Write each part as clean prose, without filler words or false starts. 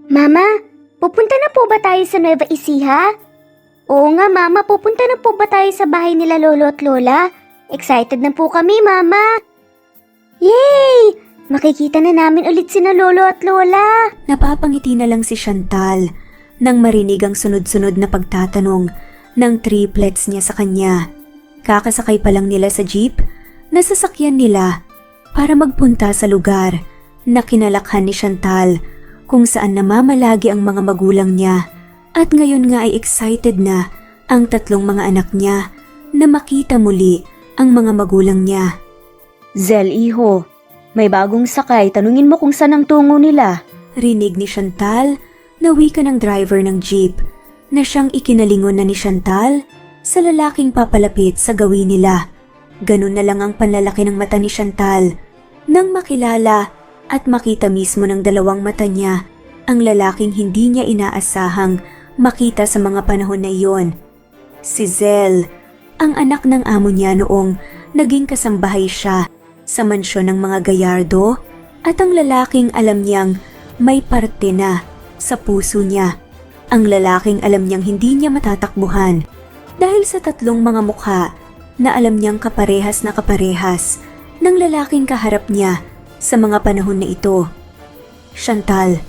Mama, pupunta na po ba tayo sa Nueva Ecija? Oo nga, Mama, pupunta na po ba tayo sa bahay nila Lolo at Lola? Excited na po kami, Mama. Yay! Makikita na namin ulit sina Lolo at Lola. Napapangiti na lang si Chantal nang marinig ang sunod-sunod na pagtatanong ng triplets niya sa kanya. Kakasakay pa lang nila sa jeep na sasakyan nila para magpunta sa lugar na kinalakhan ni Chantal kung saan namamalagi ang mga magulang niya. At ngayon nga ay excited na ang tatlong mga anak niya na makita muli ang mga magulang niya. Zel, iho, may bagong sakay. Tanungin mo kung saan ang tungo nila. Rinig ni Chantal na wika ng driver ng jeep na siyang ikinalingon na ni Chantal sa lalaking papalapit sa gawin nila. Ganun na lang ang panlalaki ng mata ni Chantal nang makilala at makita mismo ng dalawang mata niya ang lalaking hindi niya inaasahang makita sa mga panahon na iyon. Si Zel, ang anak ng amo niya noong naging kasambahay siya sa mansyon ng mga Gallardo at ang lalaking alam niyang may parte na sa puso niya. Ang lalaking alam niyang hindi niya matatakbuhan dahil sa tatlong mga mukha na alam niyang kaparehas na kaparehas ng lalaking kaharap niya sa mga panahon na ito. Chantal,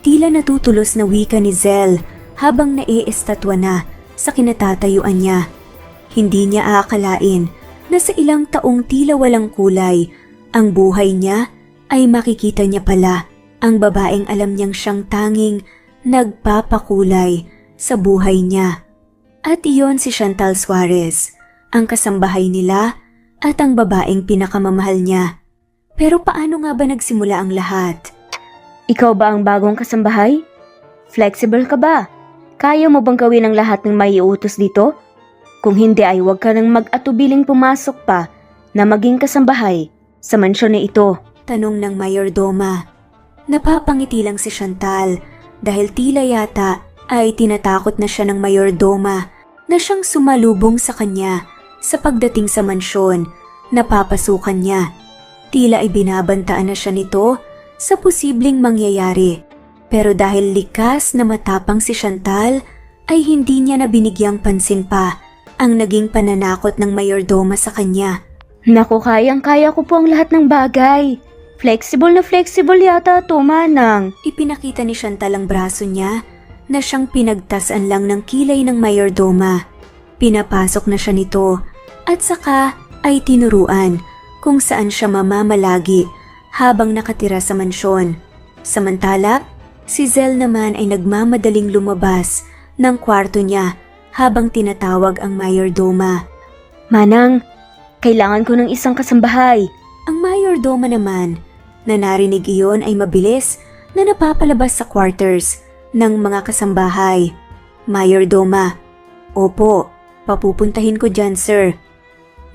tila natutulos na wika ni Zel habang naiistatwa na sa kinatatayuan niya. Hindi niya aakalain na sa ilang taong tila walang kulay ang buhay niya ay makikita niya pala ang babaeng alam niyang siyang tanging nagpapakulay sa buhay niya. At iyon si Chantal Suarez, ang kasambahay nila at ang babaeng pinakamamahal niya. Pero paano nga ba nagsimula ang lahat? Ikaw ba ang bagong kasambahay? Flexible ka ba? Kaya mo bang gawin ang lahat ng maiutos dito? Kung hindi ay huwag ka nang mag-atubiling pumasok pa na maging kasambahay sa mansyon na ito. Tanong ng mayordoma. Napapangiti lang si Chantal dahil tila yata ay tinatakot na siya ng mayordoma na siyang sumalubong sa kanya sa pagdating sa mansyon na papasukan niya. Tila ay binabantaan na siya nito sa posibleng mangyayari. Pero dahil likas na matapang si Chantal ay hindi niya na binigyang pansin pa ang naging pananakot ng mayordoma sa kanya. Naku, kayang-kaya ko po ang lahat ng bagay. Flexible na flexible yata to, Manang. Ipinakita ni Chantal ang braso niya na siyang pinagtasan lang ng kilay ng mayordoma. Pinapasok na siya nito at saka ay tinuruan kung saan siya mamamalagi habang nakatira sa mansyon. Samantala, si Zel naman ay nagmamadaling lumabas ng kwarto niya habang tinatawag ang mayordoma. Manang, kailangan ko ng isang kasambahay. Ang mayordoma naman na narinig iyon ay mabilis na napapalabas sa quarters ng mga kasambahay. Mayordoma, opo, papupuntahin ko dyan, sir.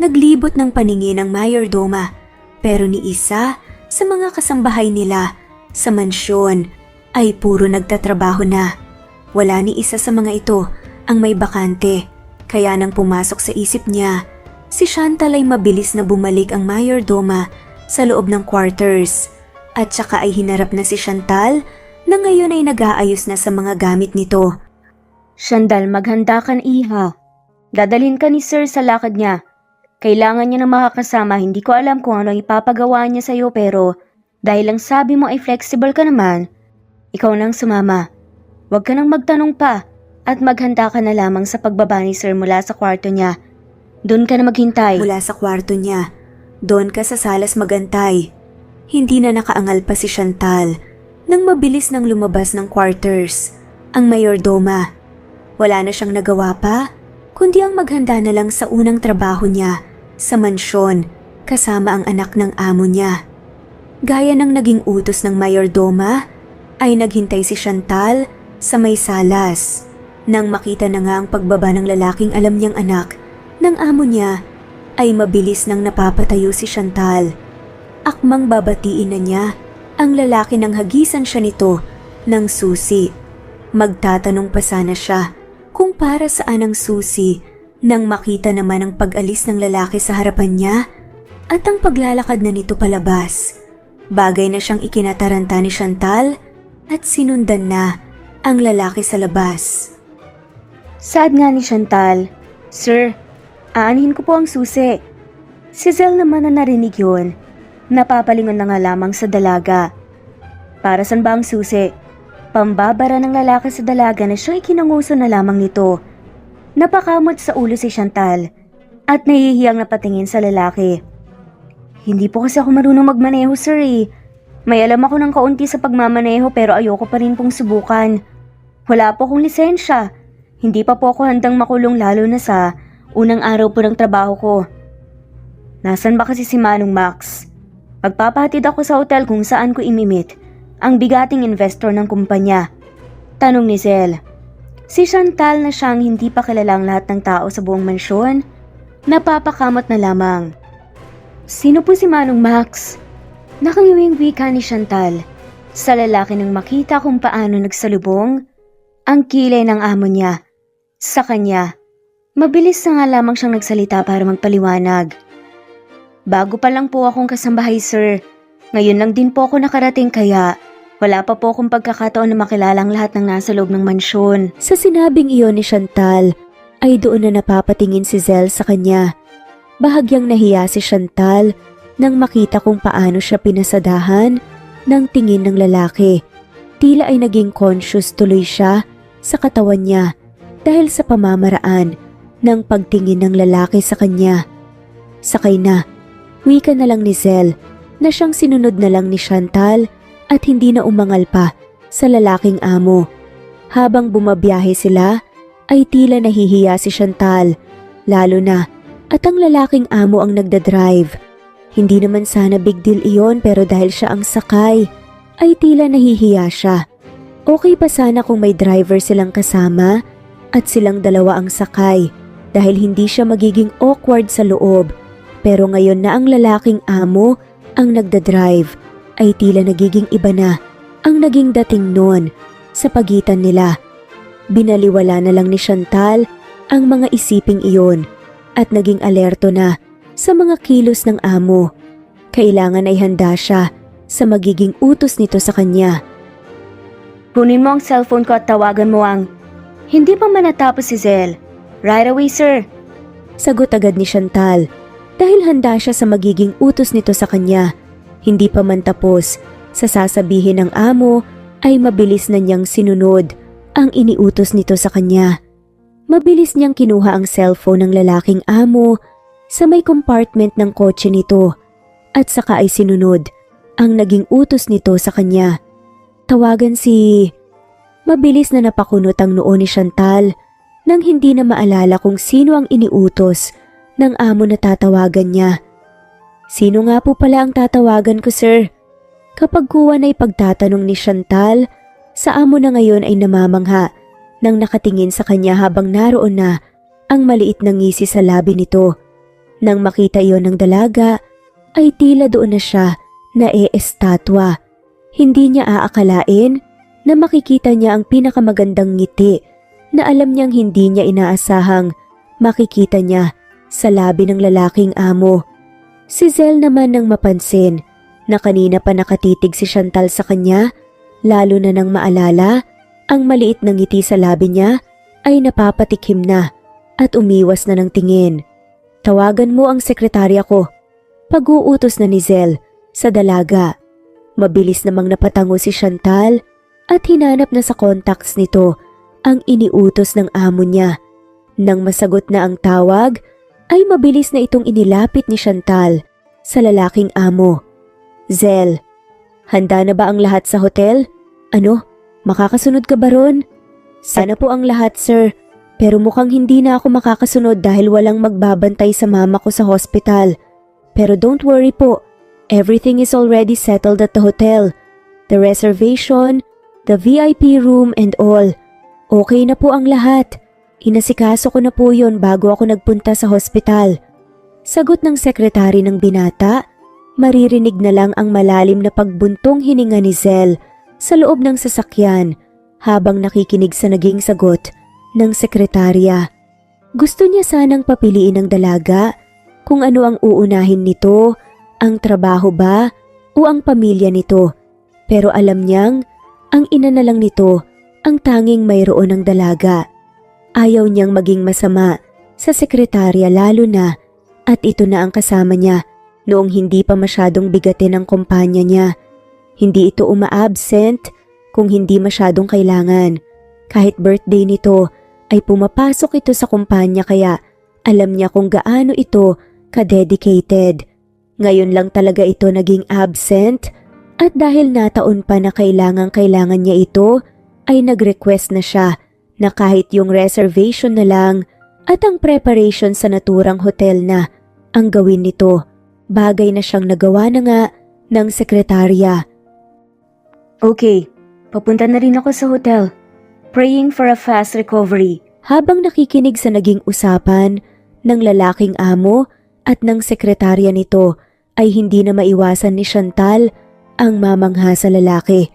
Naglibot ng paningin ang mayordoma pero ni isa sa mga kasambahay nila sa mansyon ay puro nagtatrabaho na. Wala ni isa sa mga ito ang may bakante kaya nang pumasok sa isip niya, si Chantal ay mabilis na bumalik ang mayordoma sa loob ng quarters at saka ay hinarap na si Chantal na ngayon ay nag-aayos na sa mga gamit nito. Chantal, maghanda ka na, iha. Dadalhin ka ni sir sa lakad niya. Kailangan niya na makakasama. Hindi ko alam kung ano ang ipapagawa niya sa'yo pero dahil lang sabi mo ay flexible ka naman, ikaw nang sumama. Huwag ka nang magtanong pa at maghanda ka na lamang sa pagbaba ni sir mula sa kwarto niya. Doon ka na maghintay. Mula sa kwarto niya, doon ka sa salas magantay. Hindi na nakaangal pa si Chantal nang mabilis nang lumabas ng quarters ang mayordoma. Wala na siyang nagawa pa kundi ang maghanda na lang sa unang trabaho niya sa mansyon kasama ang anak ng amo niya. Gaya ng naging utos ng mayordoma ay naghintay si Chantal sa may salas. Nang makita na nga ang pagbaba ng lalaking alam niyang anak ng amo niya ay mabilis nang napapatayo si Chantal. Akmang babatiin na niya ang lalaki nang hagisan siya nito ng susi. Magtatanong pa sana siya kung para saan ang susi nang makita naman ang pag-alis ng lalaki sa harapan niya at ang paglalakad na nito palabas. Bagay na siyang ikinataranta ni Chantal at sinundan na ang lalaki sa labas. Sad nga ni Chantal. Sir, aanhin ko po ang susi. Si Zell naman na narinig yun. Napapalingon na nga lamang sa dalaga. Para saan ba ang susi? Pambabara ng lalaki sa dalaga na siya'y kinanguso na lamang nito. Napakamot sa ulo si Chantal at nahihiyang napatingin sa lalaki. Hindi po kasi ako marunong magmaneho, sir eh. May alam ako ng kaunti sa pagmamaneho pero ayoko pa rin pong subukan. Wala po akong lisensya. Hindi pa po ako handang makulong lalo na sa unang araw po ng trabaho ko. Nasaan ba kasi si Manong Max? Magpapahatid ako sa hotel kung saan ko imimit ang bigating investor ng kumpanya. Tanong ni Zell. Si Chantal na siyang hindi pa kilalang lahat ng tao sa buong mansyon, napapakamot na lamang. Sino po si Manong Max? Nakangiwing wika ni Chantal sa lalaki nang makita kung paano nagsalubong ang kilay ng amo niya sa kanya. Mabilis na nga lamang siyang nagsalita para magpaliwanag. Bago pa lang po akong kasambahay, sir. Ngayon lang din po ako nakarating kaya wala pa po akong pagkakataon na makilala ang lahat ng nasa loob ng mansyon. Sa sinabing iyon ni Chantal, ay doon na napapatingin si Zell sa kanya. Bahagyang nahiya si Chantal nang makita kung paano siya pinasadahan ng tingin ng lalaki. Tila ay naging conscious tuloy siya sa katawan niya dahil sa pamamaraan ng pagtingin ng lalaki sa kanya. Sakay na, wika na lang ni Zell na siyang sinunod na lang ni Chantal at hindi na umangal pa sa lalaking amo. Habang bumabiyahe sila, ay tila nahihiya si Chantal, lalo na at ang lalaking amo ang nagdadrive. Hindi naman sana big deal iyon pero dahil siya ang sakay, ay tila nahihiya siya. Okay pa sana kung may driver silang kasama at silang dalawa ang sakay dahil hindi siya magiging awkward sa loob. Pero ngayon na ang lalaking amo ang nagdadrive, ay tila nagiging iba na ang naging dating noon sa pagitan nila. Binaliwala na lang ni Chantal ang mga isiping iyon at naging alerto na sa mga kilos ng amo. Kailangan ay handa siya sa magiging utos nito sa kanya. Kunin mo ang cellphone ko at tawagan mo ang... Hindi pa man natapos si Zell. Right away, sir. Sagot agad ni Chantal dahil handa siya sa magiging utos nito sa kanya. Hindi pa man tapos, sa sasabihin ng amo ay mabilis na niyang sinunod ang iniutos nito sa kanya. Mabilis niyang kinuha ang cellphone ng lalaking amo sa may compartment ng kotse nito at saka ay sinunod ang naging utos nito sa kanya. Tawagan si... Mabilis na napakunot ang noo ni Chantal nang hindi na maalala kung sino ang iniutos ng amo na tatawagan niya. Sino nga po pala ang tatawagan ko, sir? Kapag kuwan ay pagtatanong ni Chantal, sa amo na ngayon ay namamangha nang nakatingin sa kanya habang naroon na ang maliit na ngisi sa labi nito. Nang makita iyon ng dalaga, ay tila doon na siya na estatwa. Hindi niya aakalain na makikita niya ang pinakamagandang ngiti na alam niyang hindi niya inaasahang makikita niya sa labi ng lalaking amo. Si Zell naman nang mapansin na kanina pa nakatitig si Chantal sa kanya, lalo na nang maalala ang maliit na ngiti sa labi niya, ay napapatikim na at umiwas na ng tingin. Tawagan mo ang sekretarya ko. Pag-uutos na ni Zell sa dalaga. Mabilis namang napatango si Chantal at hinanap na sa contacts nito ang iniutos ng amo niya. Nang masagot na ang tawag, ay mabilis na itong inilapit ni Chantal sa lalaking amo. Zell, handa na ba ang lahat sa hotel? Ano, makakasunod ka ba ron? Sana po ang lahat, sir. Pero mukhang hindi na ako makakasunod dahil walang magbabantay sa mama ko sa hospital. Pero don't worry po, everything is already settled at the hotel. The reservation, the VIP room and all. Okay na po ang lahat. Inasikaso ko na po yon bago ako nagpunta sa hospital. Sagot ng sekretary ng binata, maririnig na lang ang malalim na pagbuntong hininga ni Zell sa loob ng sasakyan habang nakikinig sa naging sagot ng sekretarya. Gusto niya sanang papiliin ng dalaga kung ano ang uunahin nito, ang trabaho ba o ang pamilya nito. Pero alam niyang Ang ina na lang nito ang tanging mayroon ng dalaga. Ayaw niyang maging masama sa sekretarya lalo na at ito na ang kasama niya noong hindi pa masyadong bigatin ang kumpanya niya. Hindi ito uma-absent kung hindi masyadong kailangan. Kahit birthday nito ay pumapasok ito sa kumpanya kaya alam niya kung gaano ito ka-dedicated. Ngayon lang talaga ito naging absent at dahil nataon pa na kailangan niya ito ay nag-request na siya na kahit yung reservation na lang at ang preparation sa naturang hotel na ang gawin nito. Bagay na siyang nagawa na nga ng sekretarya. Okay, papunta na rin ako sa hotel. Praying for a fast recovery. Habang nakikinig sa naging usapan ng lalaking amo at ng sekretarya nito ay hindi na maiwasan ni Chantal ang mamangha sa lalaki.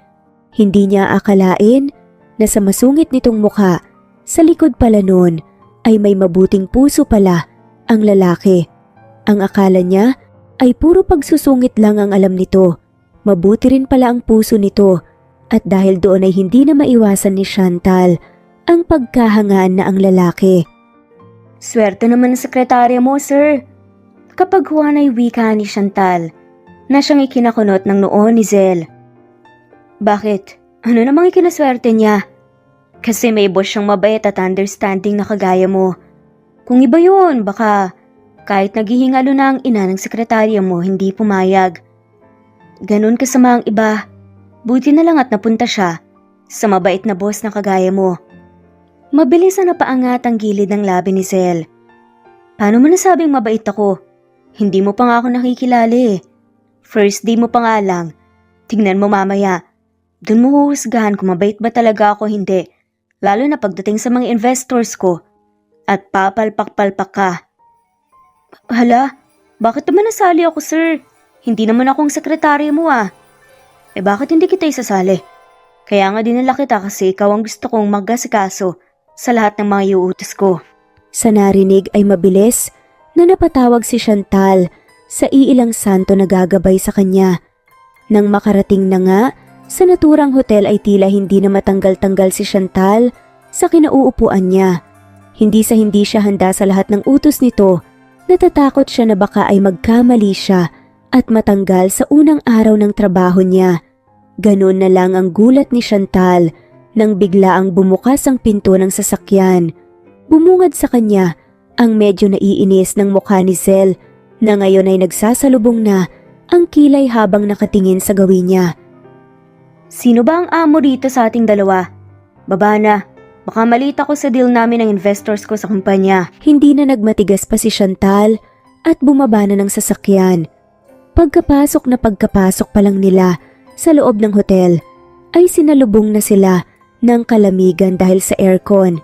Hindi niya akalain na sa masungit nitong mukha, sa likod pala nun ay may mabuting puso pala ang lalaki. Ang akala niya ay puro pagsusungit lang ang alam nito. Mabuti rin pala ang puso nito at dahil doon ay hindi na maiwasan ni Chantal ang pagkahangaan na ang lalaki. Swerte naman ang sekretarya mo, sir. Kapag huwan ay wika ni Chantal na siyang ikinakunot ng noo ni Zel. Bakit? Ano namang ikinaswerte niya? Kasi may boss siyang mabait at understanding na kagaya mo. Kung iba yun, baka kahit naghihingalo na ang ina ng sekretarya mo, hindi pumayag. Ganun kasama ang iba. Buti na lang at napunta siya sa mabait na boss na kagaya mo. Mabilis na napaangat ang gilid ng labi ni Zel. Paano mo nasabing mabait ako? Hindi mo pa nga ako nakikilala eh. First day mo pa nga lang. Tignan mo mamaya. Doon mo huhusgahan kung mabait ba talaga ako hindi. Lalo na pagdating sa mga investors ko. At papalpak-palpak ka. Hala, bakit naman nasali ako, sir? Hindi naman akong sekretarya mo ah. Eh bakit hindi kita isasali? Kaya nga dinala kita kasi ikaw ang gusto kong mag-asikaso sa lahat ng mga iuutos ko. Sa narinig ay mabilis na napatawag si Chantal sa iilang santo na gagabay sa kanya. Nang makarating na nga sa naturang hotel ay tila hindi na matanggal-tanggal si Chantal sa kinauupuan niya. Hindi siya handa sa lahat ng utos nito. Natatakot siya na baka ay magkamali siya at matanggal sa unang araw ng trabaho niya. Ganun na lang ang gulat ni Chantal nang bigla ang bumukas ang pinto ng sasakyan. Bumungad sa kanya ang medyo naiinis ng mukha ni Zel na ngayon ay nagsasalubong na ang kilay habang nakatingin sa gawin niya. Sino ba ang amo dito sa ating dalawa? Baba na. Baka malita ko sa deal namin ng investors ko sa kumpanya. Hindi na nagmatigas pa si Chantal at bumaba na ng sasakyan. Pagkapasok pa lang nila sa loob ng hotel ay sinalubong na sila ng kalamigan dahil sa aircon.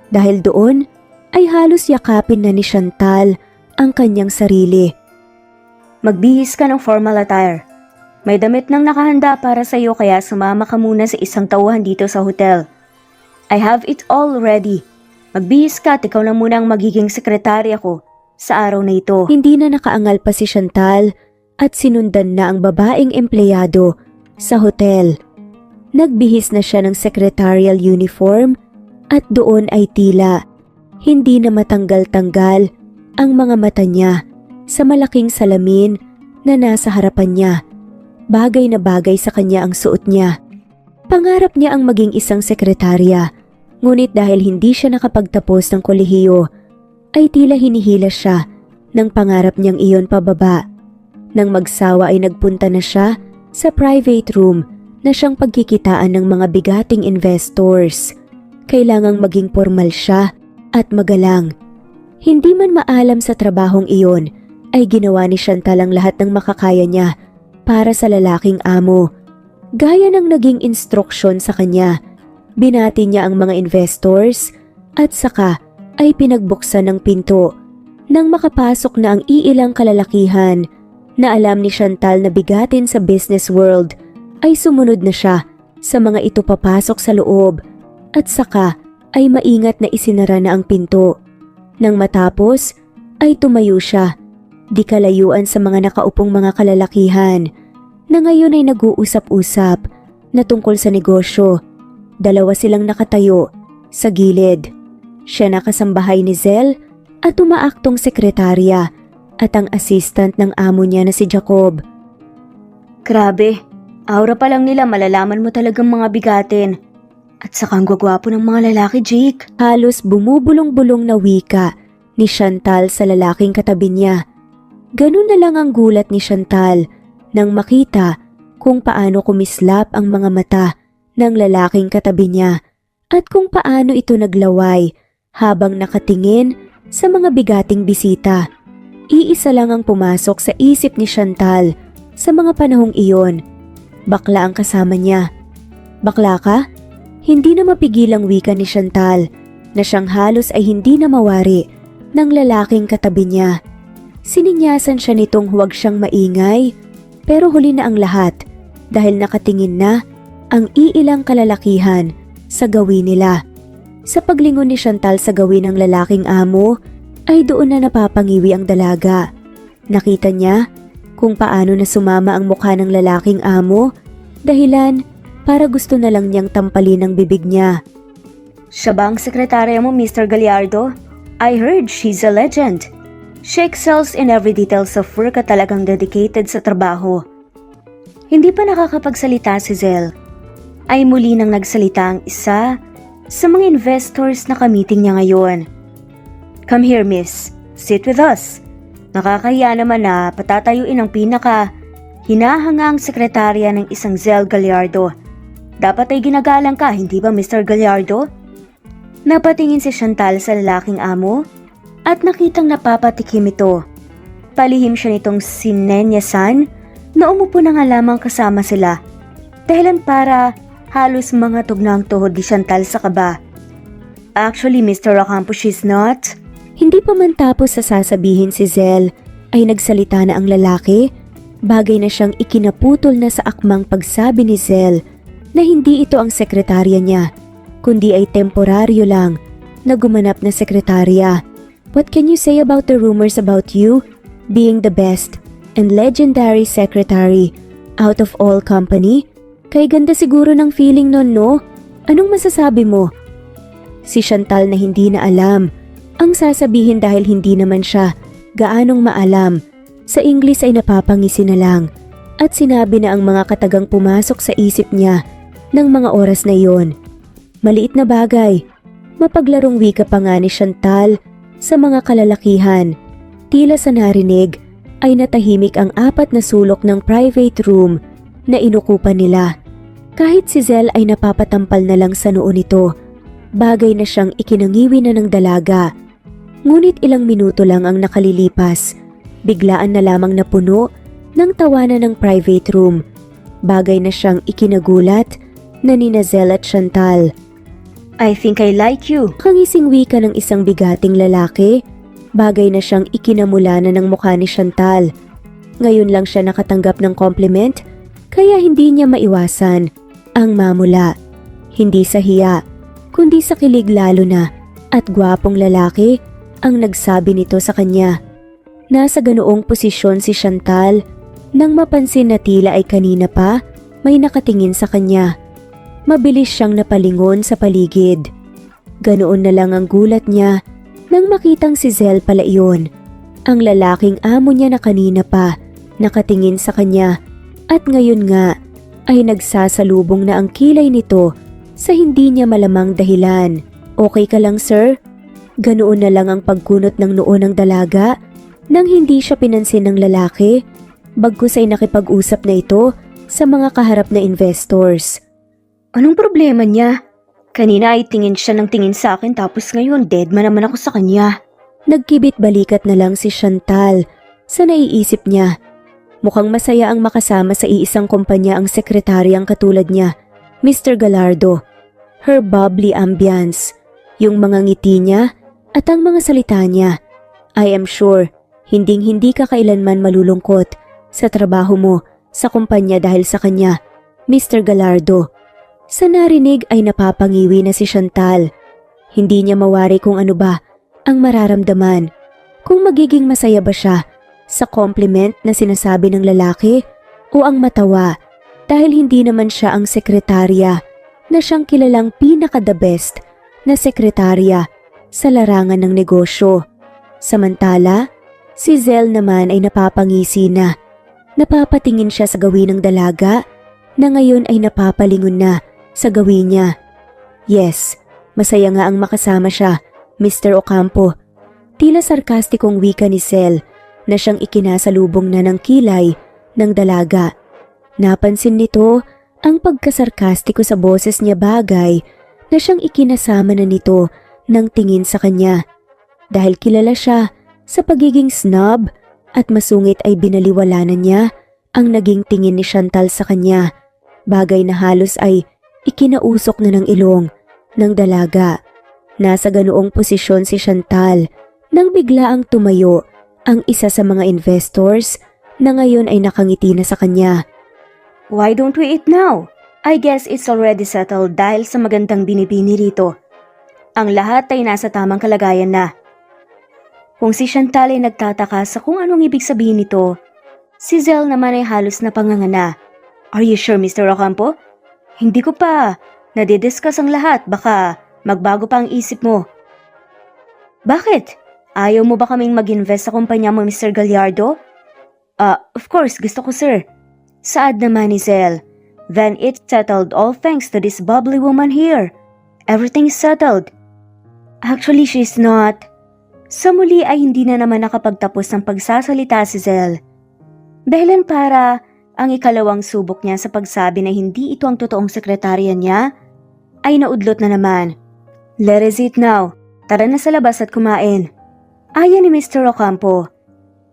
Dahil doon ay halos yakapin na ni Chantal ang kanyang sarili. Magbihis ka ng formal attire. May damit nang nakahanda para sa iyo kaya sumama ka muna sa isang tauhan dito sa hotel. I have it all ready. Magbihis ka at ikaw na muna ang magiging sekretarya ko sa araw na ito. Hindi na nakaangal pa si Chantal at sinundan na ang babaeng empleyado sa hotel. Nagbihis na siya ng secretarial uniform at doon ay tila hindi na matanggal-tanggal ang mga mata niya sa malaking salamin na nasa harapan niya. Bagay na bagay sa kanya ang suot niya. Pangarap niya ang maging isang sekretarya, ngunit dahil hindi siya nakapagtapos ng kolehiyo, ay tila hinihila siya ng pangarap niyang iyon pababa. Nang magsawa ay nagpunta na siya sa private room na siyang pagkikitaan ng mga bigating investors. Kailangang maging formal siya at magalang. Hindi man maalam sa trabahong iyon, ay ginawa ni Chantal ang lahat ng makakaya niya para sa lalaking amo. Gaya ng naging instruksyon sa kanya, binati niya ang mga investors at saka ay pinagbuksan ng pinto. Nang makapasok na ang iilang kalalakihan na alam ni Chantal na bigatin sa business world, ay sumunod na siya sa mga ito papasok sa loob at saka ay maingat na isinara na ang pinto. Nang matapos ay tumayo siya, di kalayuan sa mga nakaupong mga kalalakihan na ngayon ay nag-uusap-usap na tungkol sa negosyo. Dalawa silang nakatayo sa gilid. Siya na kasambahay ni Zell at umaaktong sekretarya at ang assistant ng amo niya na si Jacob. Grabe, aura pa lang nila malalaman mo talagang mga bigatin. At saka ang gwagwapo ng mga lalaki, Jake. Halos bumubulong-bulong na wika ni Chantal sa lalaking katabi niya. Ganun na lang ang gulat ni Chantal nang makita kung paano kumislap ang mga mata ng lalaking katabi niya at kung paano ito naglaway habang nakatingin sa mga bigating bisita. Iisa lang ang pumasok sa isip ni Chantal sa mga panahong iyon. Bakla ang kasama niya. Bakla ka? Hindi na mapigilang wika ni Chantal na siyang halos ay hindi na mawari ng lalaking katabi niya. Sininyasan siya nitong huwag siyang maingay pero huli na ang lahat dahil nakatingin na ang iilang kalalakihan sa gawin nila. Sa paglingon ni Chantal sa gawin ng lalaking amo ay doon na napapangiwi ang dalaga. Nakita niya kung paano na sumama ang mukha ng lalaking amo dahilan para gusto na lang niyang tampalin ang bibig niya. Siya ba ang sekretarya mo, Mr. Gallardo? I heard she's a legend. She excels in every details of work at talagang dedicated sa trabaho. Hindi pa nakakapagsalita si Zell. Ay muli nang nagsalita ang isa sa mga investors na kamiting niya ngayon. Come here, miss. Sit with us. Nakakahiya naman na patatayuin ang hinahangang sekretarya ng isang Zell Gallardo. Dapat ay ginagalang ka, hindi ba Mr. Gallardo? Napatingin si Chantal sa lalaking amo at nakitang napapatikim ito. Palihim siya nitong si Nenya-san na umupo na nga lamang kasama sila. Dahilan para halos mga tugnang tuhod ni Chantal sa kaba. Actually, Mr. Ocampo, she's not. Hindi pa man tapos sa sasabihin si Zell ay nagsalita na ang lalaki, bagay na siyang ikinaputol na sa akmang pagsabi ni Zell na hindi ito ang sekretarya niya, kundi ay temporaryo lang na gumanap na sekretarya. What can you say about the rumors about you being the best and legendary secretary out of all company? Kay ganda siguro ng feeling nun, no? Anong masasabi mo? Si Chantal na hindi na alam ang sasabihin dahil hindi naman siya gaanong maalam. Sa English ay napapangisi na lang at sinabi na ang mga katagang pumasok sa isip niya ng mga oras na iyon. Maliit na bagay, mapaglarong wika pa nga ni Chantal sa mga kalalakihan. Tila sa narinig ay natahimik ang 4 na sulok ng private room na inukupan nila. Kahit si Zell ay napapatampal na lang sa noo nito, bagay na siyang ikinangiwi na ng dalaga. Ngunit ilang minuto lang ang nakalilipas, biglaan na lamang napuno ng tawanan ng private room. Bagay na siyang ikinagulat na nina Zell at Chantal. I think I like you. Kangising wika ng isang bigating lalaki, bagay na siyang ikinamulanan ng mukha ni Chantal. Ngayon lang siya nakatanggap ng compliment, kaya hindi niya maiwasan ang mamula. Hindi sa hiya, kundi sa kilig lalo na at gwapong lalaki ang nagsabi nito sa kanya. Nasa ganoong posisyon si Chantal nang mapansin na tila ay kanina pa may nakatingin sa kanya. Mabilis siyang napalingon sa paligid. Ganoon na lang ang gulat niya nang makitang si Zell pala iyon. Ang lalaking amo niya na kanina pa nakatingin sa kanya at ngayon nga ay nagsasalubong na ang kilay nito sa hindi niya malamang dahilan. Okay ka lang, sir? Ganoon na lang ang pagkunot ng noo ng dalaga nang hindi siya pinansin ng lalaki, bagkus ay nakipag-usap na ito sa mga kaharap na investors. Anong problema niya? Kanina ay tingin siya ng tingin sa akin tapos ngayon deadman naman ako sa kanya. Nagkibit balikat na lang si Chantal sa naiisip niya. Mukhang masaya ang makasama sa iisang kumpanya ang sekretaryang katulad niya, Mr. Gallardo. Her bubbly ambience, yung mga ngiti niya at ang mga salita niya. I am sure, hinding-hindi ka kailanman malulungkot sa trabaho mo sa kumpanya dahil sa kanya, Mr. Gallardo. Sa narinig ay napapangiwi na si Chantal. Hindi niya mawari kung ano ba ang mararamdaman. Kung magiging masaya ba siya sa compliment na sinasabi ng lalaki o ang matawa dahil hindi naman siya ang sekretarya na siyang kilalang pinaka-the best na sekretarya sa larangan ng negosyo. Samantala, si Zell naman ay napapangisi na. Napapatingin siya sa gawin ng dalaga na ngayon ay napapalingon na sa gawin niya. Yes, masaya nga ang makasama siya, Mr. Ocampo. Tila sarkastikong wika ni Zell na siyang ikinasalubong na ng kilay ng dalaga. Napansin nito ang pagkasarkastiko sa boses niya, bagay na siyang ikinasama na nito ng tingin sa kanya. Dahil kilala siya sa pagiging snob at masungit ay binaliwala na niya ang naging tingin ni Chantal sa kanya, bagay na halos ay ikinausok na ng ilong ng dalaga. Nasa ganoong posisyon si Chantal nang biglaang tumayo ang isa sa mga investors na ngayon ay nakangiti na sa kanya. Why don't we eat now? I guess it's already settled dahil sa magandang binibini rito. Ang lahat ay nasa tamang kalagayan na. Kung si Chantal ay nagtataka sa kung anong ibig sabihin nito, si Zell naman ay halos na pangangana. Are you sure, Mr. Ocampo? Hindi ko pa nadidiscuss ang lahat, baka magbago pa ang isip mo. Bakit? Ayaw mo ba kaming mag-invest sa kumpanya mo, Mr. Gallardo? Of course, gusto ko, sir. Saad naman ni Zell. Then it's settled all thanks to this bubbly woman here. Everything's settled. Actually, she's not. Sa muli ay hindi na naman nakapagtapos ng pagsasalita si Zell. Dahilan para ang ikalawang subok niya sa pagsabi na hindi ito ang totoong sekretarya niya, ay naudlot na naman. Let us eat now. Tara na sa labas at kumain. Aya ni Mr. Ocampo.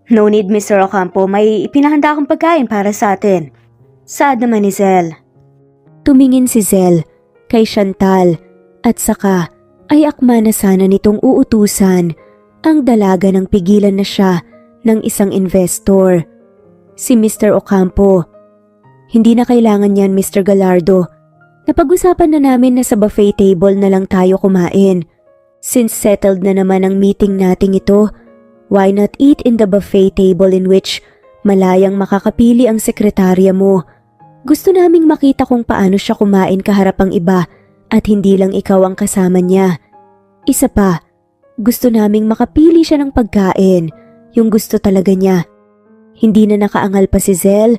No need, Mr. Ocampo. May ipinahanda akong pagkain para sa atin. Saad naman ni Zell. Tumingin si Zell kay Chantal at saka ay akma na sana nitong uutusan ang dalaga ng pigilan na siya ng isang investor. Si Mr. Ocampo. Hindi na kailangan yan, Mr. Gallardo. Napag-usapan na namin na sa buffet table na lang tayo kumain. Since settled na naman ang meeting nating ito, why not eat in the buffet table in which malayang makakapili ang sekretarya mo? Gusto naming makita kung paano siya kumain kaharap ang iba at hindi lang ikaw ang kasama niya. Isa pa, gusto naming makapili siya ng pagkain, yung gusto talaga niya. Hindi na nakaangal pa si Zell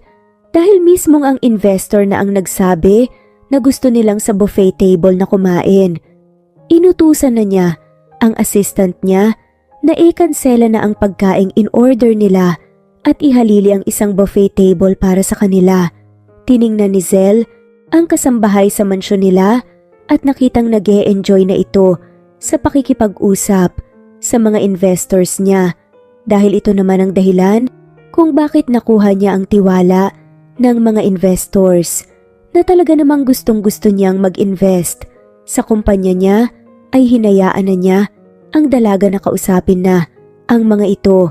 dahil mismong ang investor na ang nagsabi na gusto nilang sa buffet table na kumain. Inutusan na niya ang assistant niya na ikansela na ang pagkaing in order nila at ihalili ang isang buffet table para sa kanila. Tiningnan ni Zell ang kasambahay sa mansyon nila at nakitang nag-e-enjoy na ito sa pakikipag-usap sa mga investors niya dahil ito naman ang dahilan kung bakit nakuha niya ang tiwala ng mga investors na talaga namang gustong-gusto niyang mag-invest sa kumpanya niya ay hinayaan na niya ang dalaga na kausapin na ang mga ito.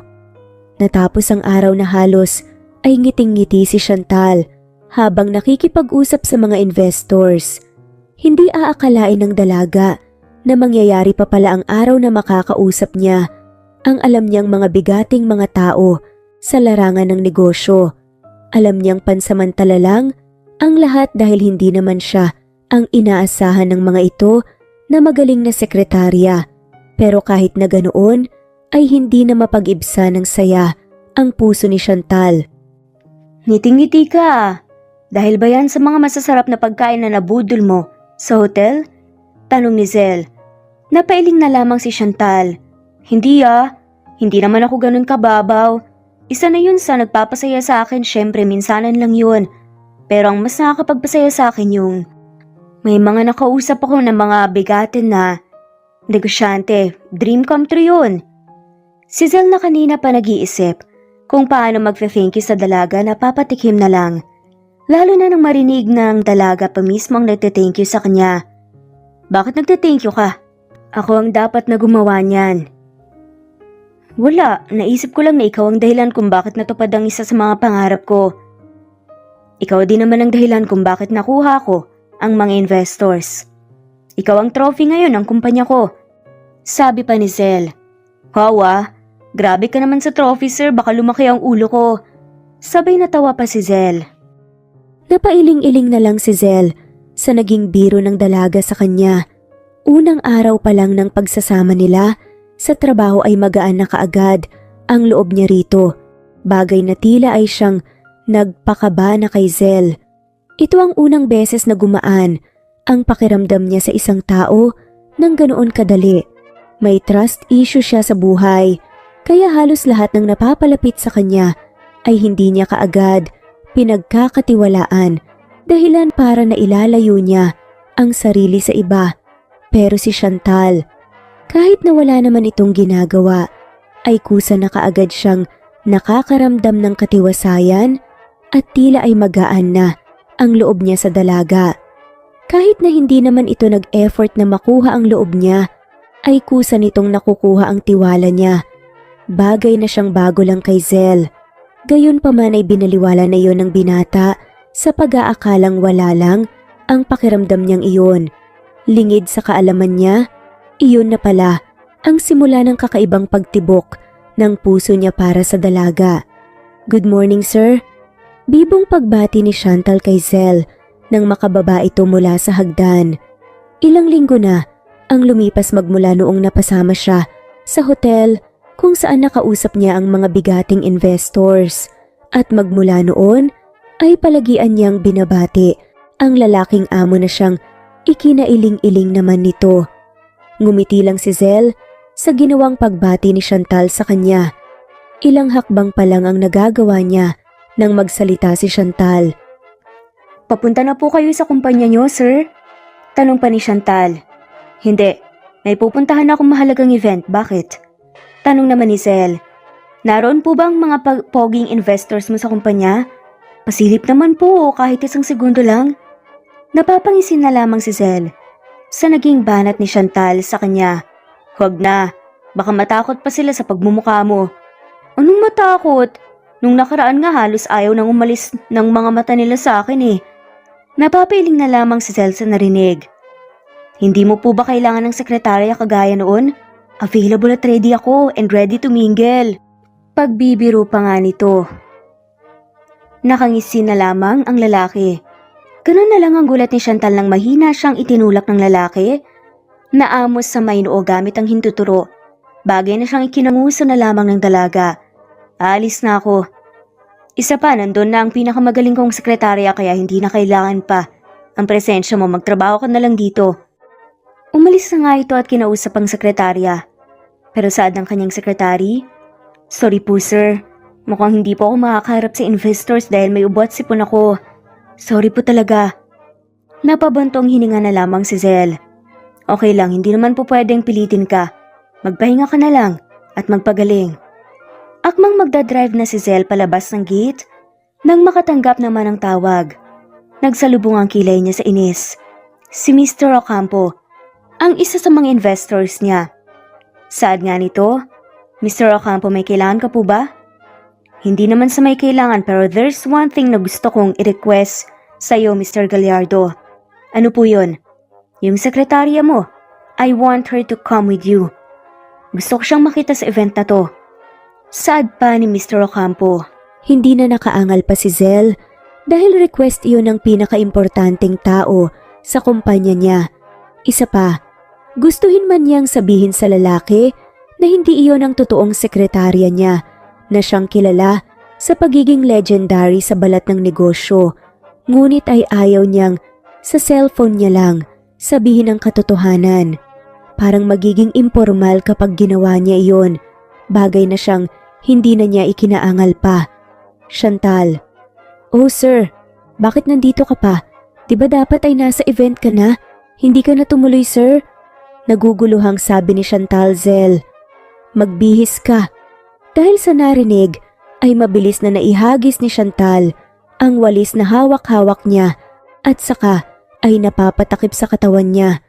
Natapos ang araw na halos ay ngiting-ngiti si Chantal habang nakikipag-usap sa mga investors. Hindi aakalain ng dalaga na mangyayari pa pala ang araw na makakausap niya ang alam niyang mga bigating mga tao sa larangan ng negosyo. Alam niyang pansamantala lang ang lahat dahil hindi naman siya ang inaasahan ng mga ito na magaling na sekretarya. Pero kahit na ganoon ay hindi na mapag-ibsa ng saya ang puso ni Chantal. Ngiting-ngiti ka. Dahil ba yan sa mga masasarap na pagkain na nabudol mo sa hotel? Tanong ni Zell. Napailing na lamang si Chantal. Hindi hindi naman ako ganun kababaw. Isa na yun sa nagpapasaya sa akin, syempre minsanan lang yun. Pero ang mas nakakapagpasaya sa akin yung may mga nakausap ako ng mga bigatin na negosyante. Dream come true yun. Si Zell na kanina pa nag-iisip kung paano mag-thank you sa dalaga na papatikim na lang. Lalo na nang marinig ng dalaga pa mismo ang nagte-thank you sa kanya. Bakit nagte-thank you ka? Ako ang dapat na gumawa niyan. Wala, naisip ko lang na ikaw ang dahilan kung bakit natupad ang isa sa mga pangarap ko. Ikaw din naman ang dahilan kung bakit nakuha ko ang mga investors. Ikaw ang trophy ngayon ng kumpanya ko. Sabi pa ni Zell. Hawa, grabe ka naman sa trophy sir, baka lumaki ang ulo ko. Sabay natawa pa si Zell. Napailing-iling na lang si Zell sa naging biro ng dalaga sa kanya. Unang araw pa lang ng pagsasama nila sa trabaho ay magaan na kaagad ang loob niya rito. Bagay na tila ay siyang nagpakaba na kay Zell. Ito ang unang beses na gumaan ang pakiramdam niya sa isang tao ng ganoon kadali. May trust issue siya sa buhay, kaya halos lahat ng napapalapit sa kanya ay hindi niya kaagad pinagkakatiwalaan, dahilan para na ilalayo niya ang sarili sa iba. Pero si Chantal, kahit na wala naman itong ginagawa, ay kusa na kaagad siyang nakakaramdam ng katiwasayan at tila ay magaan na ang loob niya sa dalaga. Kahit na hindi naman ito nag-effort na makuha ang loob niya, ay kusa nitong nakukuha ang tiwala niya. Bagay na siyang bago lang kay Zell. Gayon pa man ay binaliwala na iyon ng binata sa pag-aakalang wala lang ang pakiramdam niyang iyon. Lingid sa kaalaman niya, iyon na pala ang simula ng kakaibang pagtibok ng puso niya para sa dalaga. "Good morning, sir." Bibong pagbati ni Chantal kay Zell nang makababa ito mula sa hagdan. Ilang linggo na ang lumipas magmula noong napasama siya sa hotel kung saan nakausap niya ang mga bigating investors, at magmula noon ay palagian niyang binabati ang lalaking amo na siyang ikinailing-iling naman nito. Ngumiti lang si Zell sa ginawang pagbati ni Chantal sa kanya. Ilang hakbang pa lang ang nagagawa niya nang magsalita si Chantal. Papunta na po kayo sa kumpanya niyo, sir? Tanong pa ni Chantal. Hindi, may pupuntahan akong mahalagang event. Bakit? Tanong naman ni Zell. Naroon po ba ang mga poging investors mo sa kumpanya? Pasilip naman po kahit isang segundo lang. Napapangisin na lamang si Zell sa naging banat ni Chantal sa kanya. Huwag na, baka matakot pa sila sa pagmumukha mo. Anong matakot? Nung nakaraan nga halos ayaw nang umalis ng mga mata nila sa akin eh. Napapiling na lamang si Zell sa narinig. Hindi mo po ba kailangan ng sekretarya kagaya noon? Available at ready ako and ready to mingle. Pagbibiro pa nga nito. Nakangisi na lamang ang lalaki. Ganun na lang ang gulat ni Chantal nang mahina siyang itinulak ng lalaki. Naamos sa may noo gamit ang hintuturo. Bagay na siyang ikinanguso na lamang ng dalaga. Alis na ako. Isa pa, nandun na ang pinakamagaling kong sekretarya kaya hindi na kailangan pa ang presensya mo, magtrabaho ka na lang dito. Umalis na nga ito at kinausap ang sekretarya. Pero saad ng kanyang sekretary, "Sorry po sir, mukhang hindi po ako makakaharap sa investors dahil may ubo at sipon ako. Sorry po talaga." Napabantong hininga na lamang si Zell. "Okay lang, hindi naman po pwedeng pilitin ka. Magpahinga ka na lang at magpagaling." Akmang magdadrive na si Zell palabas ng gate nang makatanggap naman ng tawag. Nagsalubong ang kilay niya sa inis. Si Mr. Ocampo, ang isa sa mga investors niya. Saad nga nito, "Mr. Ocampo, may kailangan ka po ba?" "Hindi naman sa may kailangan pero there's one thing na gusto kong i-request sa'yo, Mr. Gallardo." "Ano po yun?" "Yung sekretarya mo. I want her to come with you. Gusto ko siyang makita sa event na to." Saad pa ni Mr. Ocampo. Hindi na nakaangal pa si Zell dahil request iyon ng pinakaimportanteng tao sa kumpanya niya. Isa pa, gustuhin man niyang sabihin sa lalaki na hindi iyon ang totoong sekretarya niya, na siyang kilala sa pagiging legendary sa balat ng negosyo. Ngunit ay ayaw niyang sa cellphone niya lang sabihin ang katotohanan. Parang magiging impormal kapag ginawa niya iyon. Bagay na siyang hindi na niya ikinaangal pa. "Chantal." "Oh sir, bakit nandito ka pa? Diba dapat ay nasa event ka na? Hindi ka na tumuloy sir?" Naguguluhang sabi ni Chantal Zell. "Magbihis ka." Dahil sa narinig ay mabilis na naihagis ni Chantal ang walis na hawak-hawak niya at saka ay napapatakip sa katawan niya.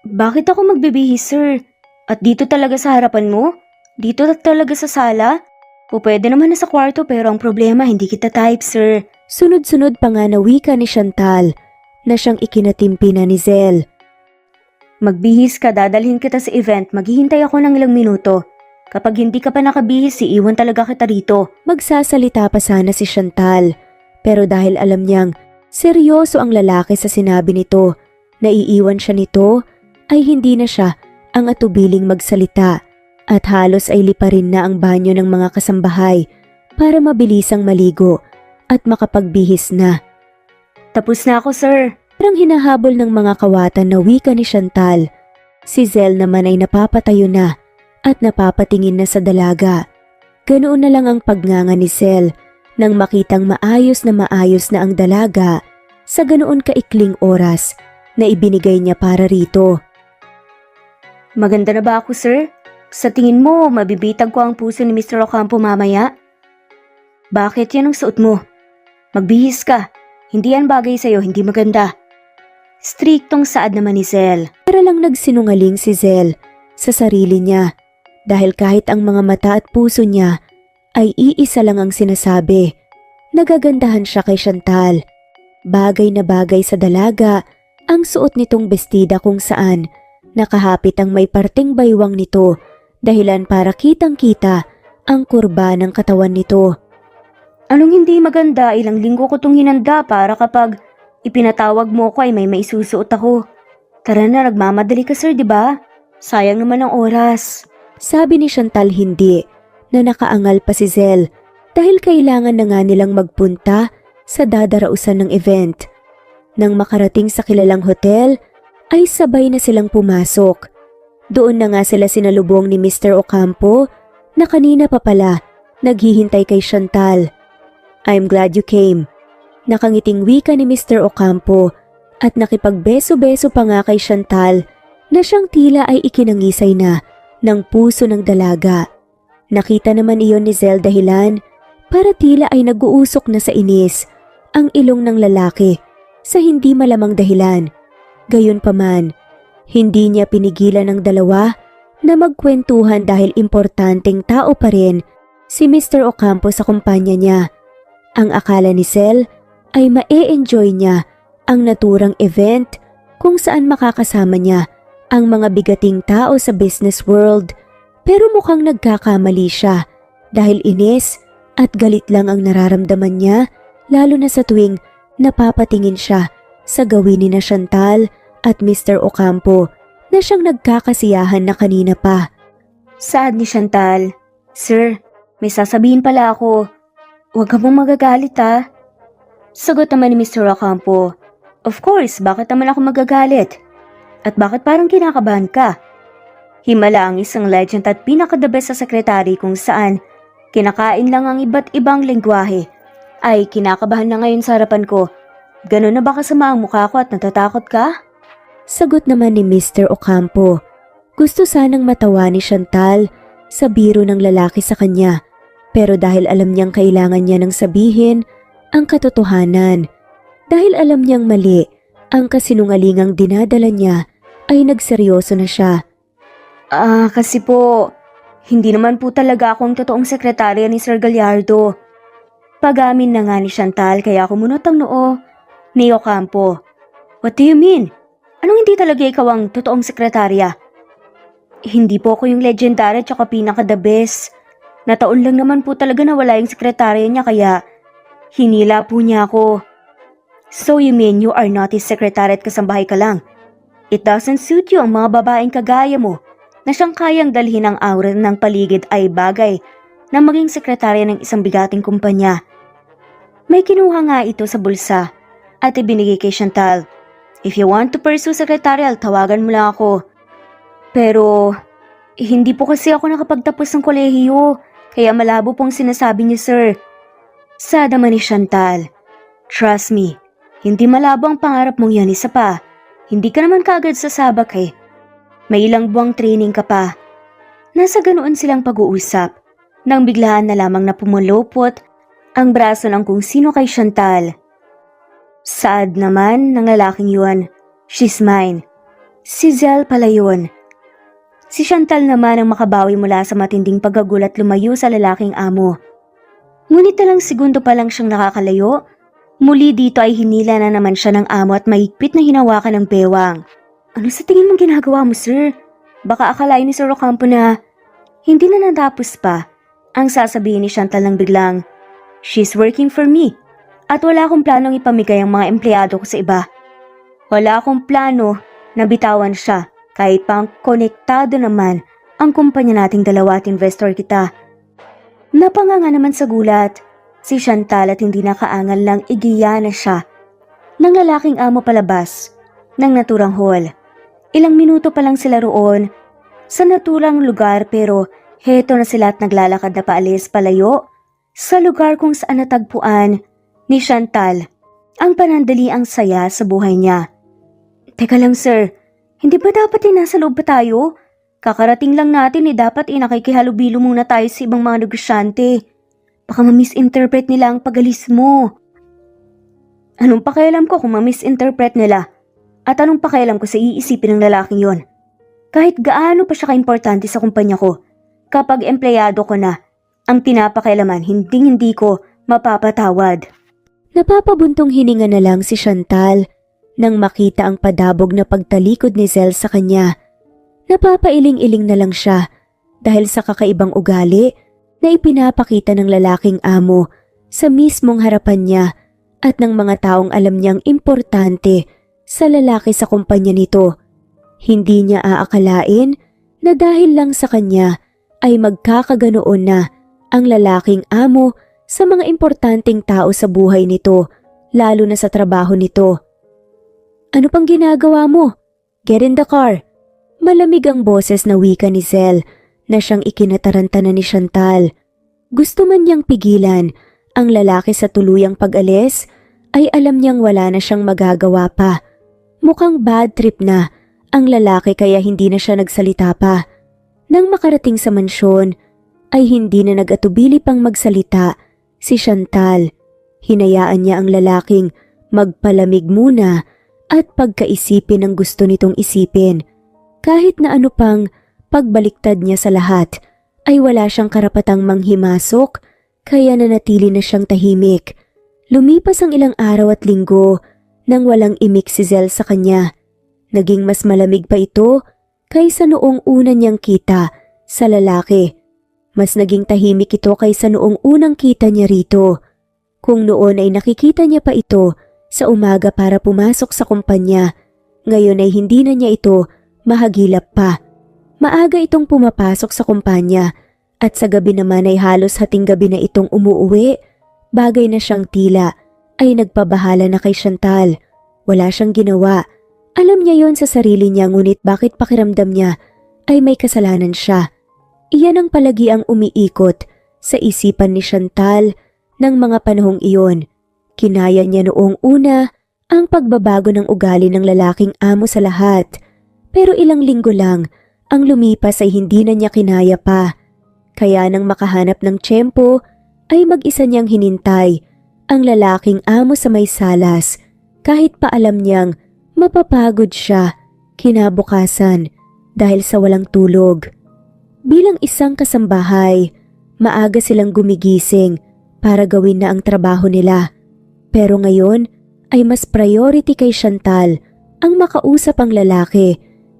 "Bakit ako magbibihis sir? At dito talaga sa harapan mo? Dito talaga sa sala? O pwede naman na sa kwarto pero ang problema hindi kita type sir." Sunod-sunod pa nga na wika ni Chantal na siyang ikinatimpi na ni Zell. "Magbihis ka, dadalhin kita sa event, maghihintay ako ng ilang minuto. Kapag hindi ka pa nakabihis, iiwan talaga kita rito." Magsasalita pa sana si Chantal Pero dahil alam niyang seryoso ang lalaki sa sinabi nito, naiiwan siya nito, ay hindi na siya ang atubiling magsalita at halos ay liparin na ang banyo ng mga kasambahay para mabilisang maligo at makapagbihis na. Tapos na ako, sir. Parang hinahabol ng mga kawatan na wika ni Chantal. Si Zell naman ay napapatayo na at napapatingin na sa dalaga. Ganoon na lang ang pagnganga ni Zell nang makitang maayos na ang dalaga sa ganoon kaikling oras na ibinigay niya para rito. Maganda na ba ako, sir? Sa tingin mo, mabibitag ko ang puso ni Mr. Ocampo mamaya? Bakit yan ang suot mo? Magbihis ka. Hindi yan bagay sa'yo, hindi maganda. Striktong saad naman ni Zell. Para lang nagsinungaling si Zell sa sarili niya dahil kahit ang mga mata at puso niya ay iisa lang ang sinasabi. Nagagandahan siya kay Chantal. Bagay na bagay sa dalaga ang suot nitong bestida kung saan nakahapit ang may parting baywang nito dahilan para kitang-kita ang kurba ng katawan nito. Anong hindi maganda? Ilang linggo ko itong hinanda para kapag ipinatawag mo ko ay may maisusuot ako. Tara na, nagmamadali ka, sir, di ba? Sayang naman ang oras. Sabi ni Chantal hindi na nakaangal pa si Zell dahil kailangan na nga nilang magpunta sa dadarausan ng event. Nang makarating sa kilalang hotel, ay sabay na silang pumasok. Doon na nga sila sinalubong ni Mr. Ocampo na kanina pa pala naghihintay kay Chantal. I'm glad you came. Nakangiting wika ni Mr. Ocampo at nakipagbeso-beso pa nga kay Chantal na siyang tila ay ikinangisay na ng puso ng dalaga. Nakita naman iyon ni Zell dahilan para tila ay nag-uusok na sa inis ang ilong ng lalaki sa hindi malamang dahilan. Gayunpaman, hindi niya pinigilan ng dalawa na magkwentuhan dahil importanteng tao pa rin si Mr. Ocampo sa kumpanya niya. Ang akala ni Zell ay ma-e-enjoy niya ang naturang event kung saan makakasama niya ang mga bigating tao sa business world, pero mukhang nagkakamali siya dahil inis at galit lang ang nararamdaman niya lalo na sa tuwing napapatingin siya sa gawin ni na Chantal at Mr. Ocampo na siyang nagkakasiyahan na kanina pa. Saad ni Chantal. Sir, may sasabihin pala ako. Huwag ka mong magagalit ha. Sagot naman ni Mr. Ocampo. Of course, bakit naman ako magagalit? At bakit parang kinakabahan ka? Himala ang isang legend at pinaka-the best sa sekretary kung saan kinakain lang ang iba't ibang lengguwahe. Ay, kinakabahan na ngayon sa harapan ko. Ganon na ba kasama ang mukha ko at natatakot ka? Sagot naman ni Mr. Ocampo. Gusto sanang matawa ni Chantal sa biro ng lalaki sa kanya. Pero dahil alam niyang kailangan niya nang sabihin ang katotohanan, dahil alam niyang mali ang kasinungalingang dinadala niya, ay nagseryoso na siya. Kasi po, hindi naman po talaga ako ang totoong sekretarya ni Sir Gallardo. Pag-amin na nga ni Chantal kaya kumunot ang noo ni Ocampo. What do you mean? Anong hindi talaga ikaw ang totoong sekretarya? Hindi po ako yung legendary at saka pinaka-the best. Nataon lang naman po talaga na wala yung sekretarya niya kaya hinila po niya ako. So you mean you are not his secretary at kasambahay ka lang? It doesn't suit you ang mga babaeng kagaya mo na siyang kayang dalhin ang aura ng paligid ay bagay na maging sekretarya ng isang bigating kumpanya. May kinuha nga ito sa bulsa at ibinigay kay Chantal. If you want to pursue secretarial, tawagan mo lang ako. Pero hindi po kasi ako nakapagtapos ng kolehiyo. Kaya malabo pong sinasabi niyo, sir. Saad naman ni Chantal. Trust me, hindi malabo ang pangarap mong yan, isa pa. Hindi ka naman kaagad sasabak eh. May ilang buwang training ka pa. Nasa ganoon silang pag-uusap nang biglaan na lamang na pumulupot ang braso ng kung sino kay Chantal. Saad naman ng lalaking yun. She's mine. Si Zell pala yun. Si Chantal naman ang makabawi mula sa matinding pagkagulat lumayo sa lalaking amo. Ngunit talang segundo pa lang siyang nakakalayo, muli dito ay hinila na naman siya ng amo at mahigpit na hinawakan ng bewang. Ano sa tingin mong ginagawa mo, sir? Baka akalain ni Sir Ocampo na hindi na natapos pa ang sasabihin ni Chantal ng biglang, She's working for me. At wala akong planong ipamigay ang mga empleyado ko sa iba. Wala akong plano na bitawan siya kahit pang konektado naman ang kumpanya nating dalawa at investor kita. Napanganga naman sa gulat si Chantal at hindi nakaangal lang igiya na siya ng lalaking amo palabas ng naturang hall. Ilang minuto pa lang sila roon sa naturang lugar pero heto na sila at naglalakad na paalis palayo sa lugar kung saan natagpuan ni Chantal ang panandaliang saya sa buhay niya. Teka lang sir, hindi ba dapat nasa loob pa tayo? Kakarating lang natin dapat nakikihalubilo muna tayo sa ibang mga negosyante. Baka ma-misinterpret nila ang pag-alis mo. Anong pakialam ko kung ma-misinterpret nila? At anong pakialam ko sa iisipin ng lalaking yon? Kahit gaano pa siya ka-importante sa kumpanya ko, kapag empleyado ko na, ang pinapakialaman hindi ko mapapatawad. Napapabuntong hininga na lang si Chantal nang makita ang padabog na pagtalikod ni Zell sa kanya. Napapailing-iling na lang siya dahil sa kakaibang ugali na ipinapakita ng lalaking amo sa mismong harapan niya at ng mga taong alam niyang importante sa lalaki sa kumpanya nito. Hindi niya aakalain na dahil lang sa kanya ay magkakaganoon na ang lalaking amo sa mga importanteng tao sa buhay nito, lalo na sa trabaho nito. Ano pang ginagawa mo? Get in the car. Malamig ang boses na wika ni Zell na siyang ikinataranta na ni Chantal. Gusto man niyang pigilan ang lalaki sa tuluyang pag-alis ay alam niyang wala na siyang magagawa pa. Mukhang bad trip na ang lalaki kaya hindi na siya nagsalita pa. Nang makarating sa mansyon ay hindi na nag-atubili pang magsalita si Chantal. Hinayaan niya ang lalaking magpalamig muna at pagkaisipin ang gusto nitong isipin. Kahit na ano pang pagbaliktad niya sa lahat ay wala siyang karapatang manghimasok kaya nanatili na siyang tahimik. Lumipas ang ilang araw at linggo nang walang imik si Zell sa kanya. Naging mas malamig pa ito kaysa noong una niyang kita sa lalaki. Mas naging tahimik ito kaysa noong unang kita niya rito. Kung noon ay nakikita niya pa ito sa umaga para pumasok sa kumpanya, ngayon ay hindi na niya ito mahagilap pa. Maaga itong pumapasok sa kumpanya at sa gabi naman ay halos hating gabi na itong umuuwi. Bagay na siyang tila ay nagpabahala na kay Chantal. Wala siyang ginawa. Alam niya yon sa sarili niya ngunit bakit pakiramdam niya ay may kasalanan siya. Iyan ang palagi ang umiikot sa isipan ni Chantal ng mga panahong iyon. Kinaya niya noong una ang pagbabago ng ugali ng lalaking amo sa lahat. Pero ilang linggo lang ang lumipas ay hindi na niya kinaya pa. Kaya nang makahanap ng tiyempo ay mag-isa niyang hinintay ang lalaking amo sa may salas kahit pa alam niyang mapapagod siya kinabukasan dahil sa walang tulog. Bilang isang kasambahay, maaga silang gumigising para gawin na ang trabaho nila. Pero ngayon ay mas priority kay Chantal ang makausap ang lalaki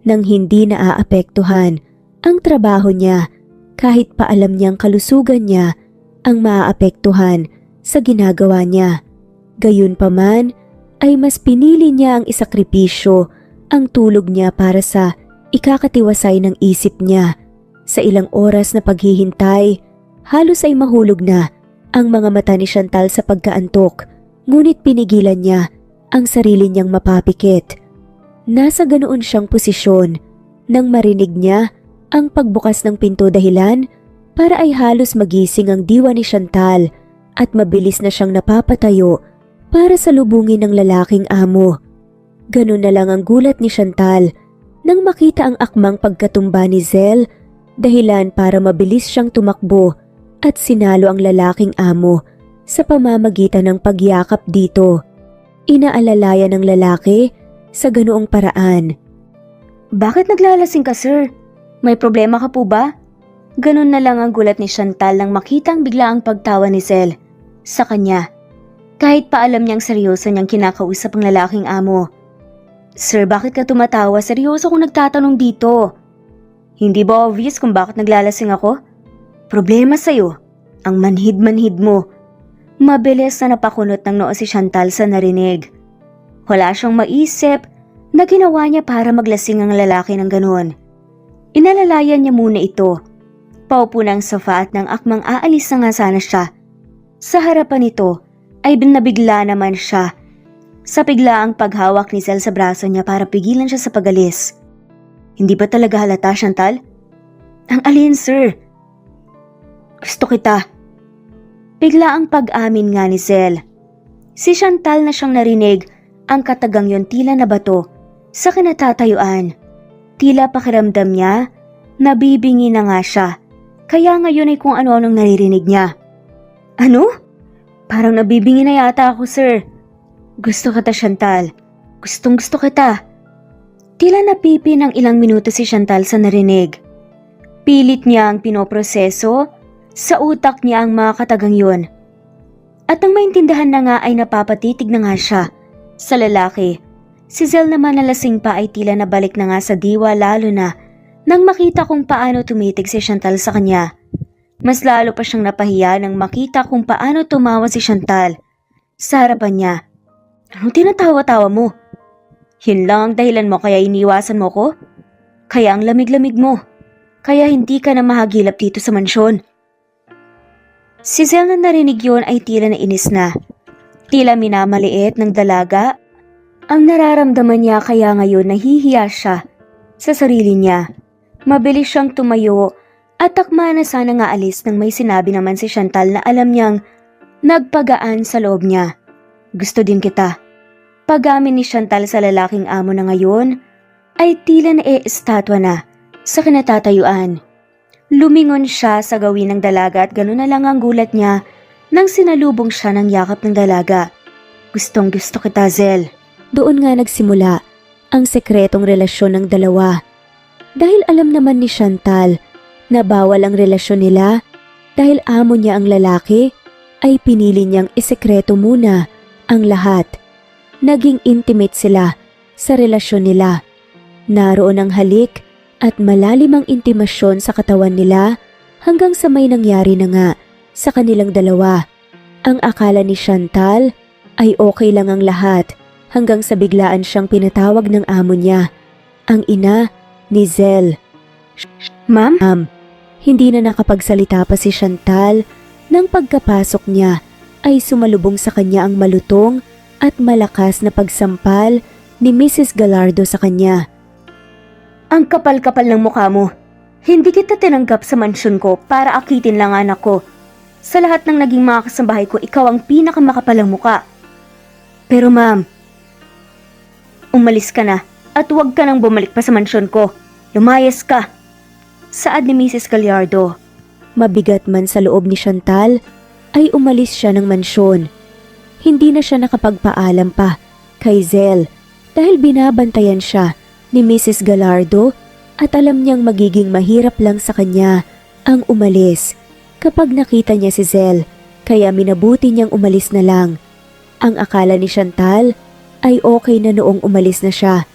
nang hindi naaapektuhan ang trabaho niya kahit pa alam niyang kalusugan niya ang maaapektuhan sa ginagawa niya. Gayunpaman ay mas pinili niya ang isakripisyo ang tulog niya para sa ikakatiwasay ng isip niya. Sa ilang oras na paghihintay, halos ay mahulog na ang mga mata ni Chantal sa pagkaantok, ngunit pinigilan niya ang sarili niyang mapapikit. Nasa ganoon siyang posisyon nang marinig niya ang pagbukas ng pinto dahilan para ay halos magising ang diwa ni Chantal at mabilis na siyang napapatayo para salubungin ng lalaking amo. Ganun na lang ang gulat ni Chantal nang makita ang akmang pagkatumba ni Zell, dahilan para mabilis siyang tumakbo at sinalo ang lalaking amo sa pamamagitan ng pagyakap dito. Inaalalayan ng lalaki sa ganoong paraan. Bakit naglalasing ka, sir? May problema ka po ba? Ganon na lang ang gulat ni Chantal nang makitang bigla ang pagtawa ni Zell sa kanya. Kahit pa alam niyang seryoso niyang kinakausap ang lalaking amo. Sir, bakit ka tumatawa? Seryoso kung nagtatanong dito. Hindi ba obvious kung bakit naglalasing ako? Problema sa'yo, ang manhid-manhid mo. Mabilis na napakunot ng noo si Chantal sa narinig. Wala siyang maisip na ginawa niya para maglasing ang lalaki ng ganun. Inalalayan niya muna ito. Paupo ng sofa at nang akmang aalis na nga sana siya. Sa harapan nito ay nabigla naman siya. Sa biglaang paghawak ni Zell sa braso niya para pigilan siya sa pagalis. Hindi ba talaga halata, Chantal? Ang alin, sir? Gusto kita. Bigla ang pag-amin nga ni Zell. Si Chantal na siyang narinig ang katagang yon tila na bato sa kinatatayuan. Tila pakiramdam niya, nabibingi na nga siya. Kaya ngayon ay kung ano-anong naririnig niya. Ano? Parang nabibingi na yata ako, sir. Gusto kita, Chantal. Gustong gusto kita. Tila napipi ng ilang minuto si Chantal sa narinig. Pilit niya ang pinoproseso sa utak niya ang mga katagang yun. At ang maintindihan na nga ay napapatitig na nga siya sa lalaki. Si Zell naman na lasing pa ay tila nabalik na nga sa diwa lalo na nang makita kung paano tumitig si Chantal sa kanya. Mas lalo pa siyang napahiya nang makita kung paano tumawa si Chantal sa harapan niya. Anong tinatawa-tawa mo? Yun lang ang dahilan mo kaya iniwasan mo ko? Kaya ang lamig-lamig mo. Kaya hindi ka na mahagilap dito sa mansyon. Si Zell na narinig yun ay tila na inis na. Tila minamaliit ng dalaga. Ang nararamdaman niya kaya ngayon nahihiya siya sa sarili niya. Mabilis siyang tumayo at takma na sana nga alis nang may sinabi naman si Chantal na alam niyang nagpagaan sa loob niya. Gusto din kita. Pag-amin ni Chantal sa lalaking amo na ngayon ay tila na estatwa na sa kinatatayuan. Lumingon siya sa gawin ng dalaga at gano'n na lang ang gulat niya nang sinalubong siya ng yakap ng dalaga. Gustong gusto kita, Zell. Doon nga nagsimula ang sekretong relasyon ng dalawa. Dahil alam naman ni Chantal na bawal ang relasyon nila dahil amo niya ang lalaki, ay pinili niyang isekreto muna ang lahat. Naging intimate sila sa relasyon nila. Naroon ang halik at malalim ang intimasyon sa katawan nila hanggang sa may nangyari na nga sa kanilang dalawa. Ang akala ni Chantal ay okay lang ang lahat hanggang sa biglaan siyang pinatawag ng amo niya, ang ina ni Zell. Ma'am? Hindi na nakapagsalita pa si Chantal nang pagkapasok niya ay sumalubong sa kanya ang malutong at malakas na pagsampal ni Mrs. Gallardo sa kanya. Ang kapal-kapal ng mukha mo. Hindi kita tinanggap sa mansyon ko para akitin lang anak ko. Sa lahat ng naging mga kasambahay ko, ikaw ang pinakamakapalang mukha. Pero ma'am, umalis ka na at huwag ka nang bumalik pa sa mansyon ko. Lumayas ka. Saad ni Mrs. Gallardo. Mabigat man sa loob ni Chantal, ay umalis siya ng mansyon. Hindi na siya nakapagpaalam pa kay Zell dahil binabantayan siya ni Mrs. Gallardo at alam niyang magiging mahirap lang sa kanya ang umalis kapag nakita niya si Zell, kaya minabuti niyang umalis na lang. Ang akala ni Chantal ay okay na noong umalis na siya,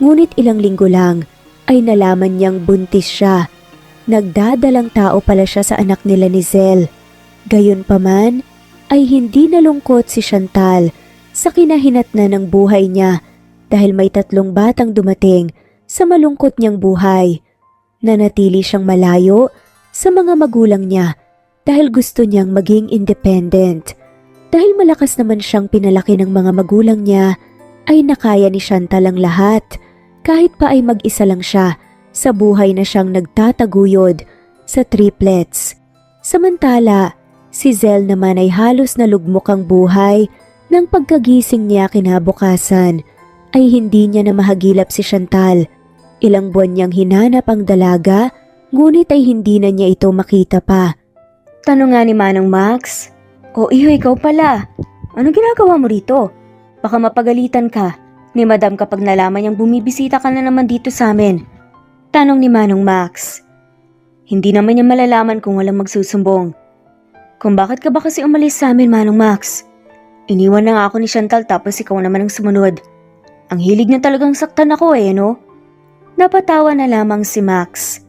ngunit ilang linggo lang ay nalaman niyang buntis siya. Nagdadalang tao pala siya sa anak nila ni Zell. Gayunpaman ay hindi nalungkot si Chantal sa kinahinatnan ng buhay niya dahil may 3 batang dumating sa malungkot niyang buhay. Nanatili siyang malayo sa mga magulang niya dahil gusto niyang maging independent. Dahil malakas naman siyang pinalaki ng mga magulang niya, ay nakaya ni Chantal ang lahat kahit pa ay mag-isa lang siya sa buhay na siyang nagtataguyod sa triplets. Samantala, si Zell naman ay halos nalugmok ang buhay nang pagkagising niya kinabukasan ay hindi niya na mahagilap si Chantal. Ilang buwan niyang hinanap ang dalaga, ngunit ay hindi na niya ito makita pa. Tanong nga ni Manong Max, "O iyo, ikaw pala. Anong ginagawa mo rito? Baka mapagalitan ka ni Madam kapag nalaman niyang bumibisita ka na naman dito sa amin." Tanong ni Manong Max. Hindi naman niya malalaman kung walang magsusumbong. "Kung bakit ka ba kasi umalis sa amin, Manong Max? Iniwan na nga ako ni Chantal tapos ikaw naman ang sumunod. Ang hilig niya talagang saktan ako no?" Napatawa na lamang si Max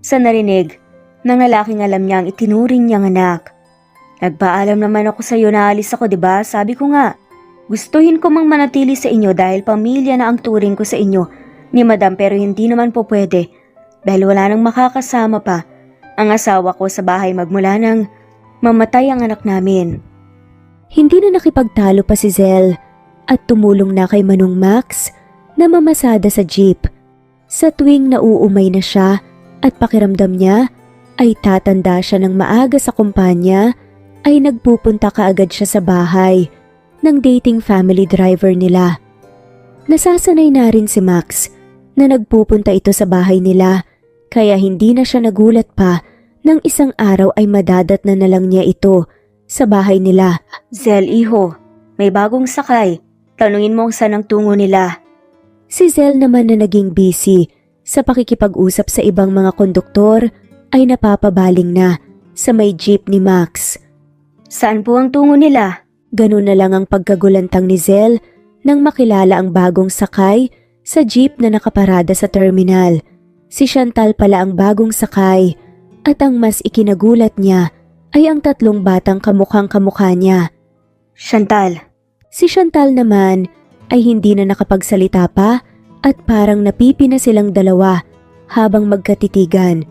sa narinig ng lalaking alam niyang itinuring niyang anak. Nagpaalam naman ako sa iyo na alis ako, 'di ba? Sabi ko nga, gustuhin ko mang manatili sa inyo dahil pamilya na ang turing ko sa inyo ni Madam, pero hindi naman po pwede dahil wala nang makakasama pa ang asawa ko sa bahay magmula nang mamatay ang anak namin. Hindi na nakipagtalo pa si Zell at tumulong na kay Manong Max na mamasada sa jeep. Sa tuwing nauumay na siya at pakiramdam niya ay tatanda siya ng maaga sa kumpanya, ay nagpupunta kaagad siya sa bahay ng dating family driver nila. Nasasanay na rin si Max na nagpupunta ito sa bahay nila, kaya hindi na siya nagulat pa nang isang araw ay madadatnan na lang niya ito sa bahay nila. Zell, iho, may bagong sakay. Tanungin mo kung saan ang tungo nila. Si Zell naman na naging busy sa pakikipag-usap sa ibang mga konduktor ay napapabaling na sa may jeep ni Max. Saan po ang tungo nila? Ganun na lang ang pagkagulantang ni Zell nang makilala ang bagong sakay sa jeep na nakaparada sa terminal. Si Chantal pala ang bagong sakay at ang mas ikinagulat niya ay ang 3 batang kamukhang kamukha niya. Chantal. Si Chantal naman ay hindi na nakapagsalita pa at parang napipi na silang dalawa habang magkatitigan.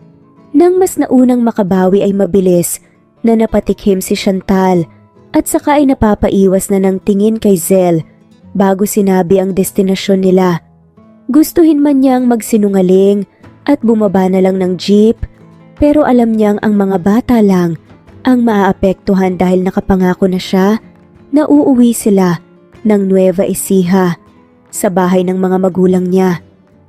Nang mas naunang makabawi ay mabilis na napatikhim si Chantal at saka ay napapaiwas na ng tingin kay Zell bago sinabi ang destinasyon nila. Gustuhin man niyang magsinungaling at bumaba na lang ng jeep, pero alam niyang ang mga bata lang ang maaapektuhan dahil nakapangako na siya na uuwi sila ng Nueva Ecija sa bahay ng mga magulang niya.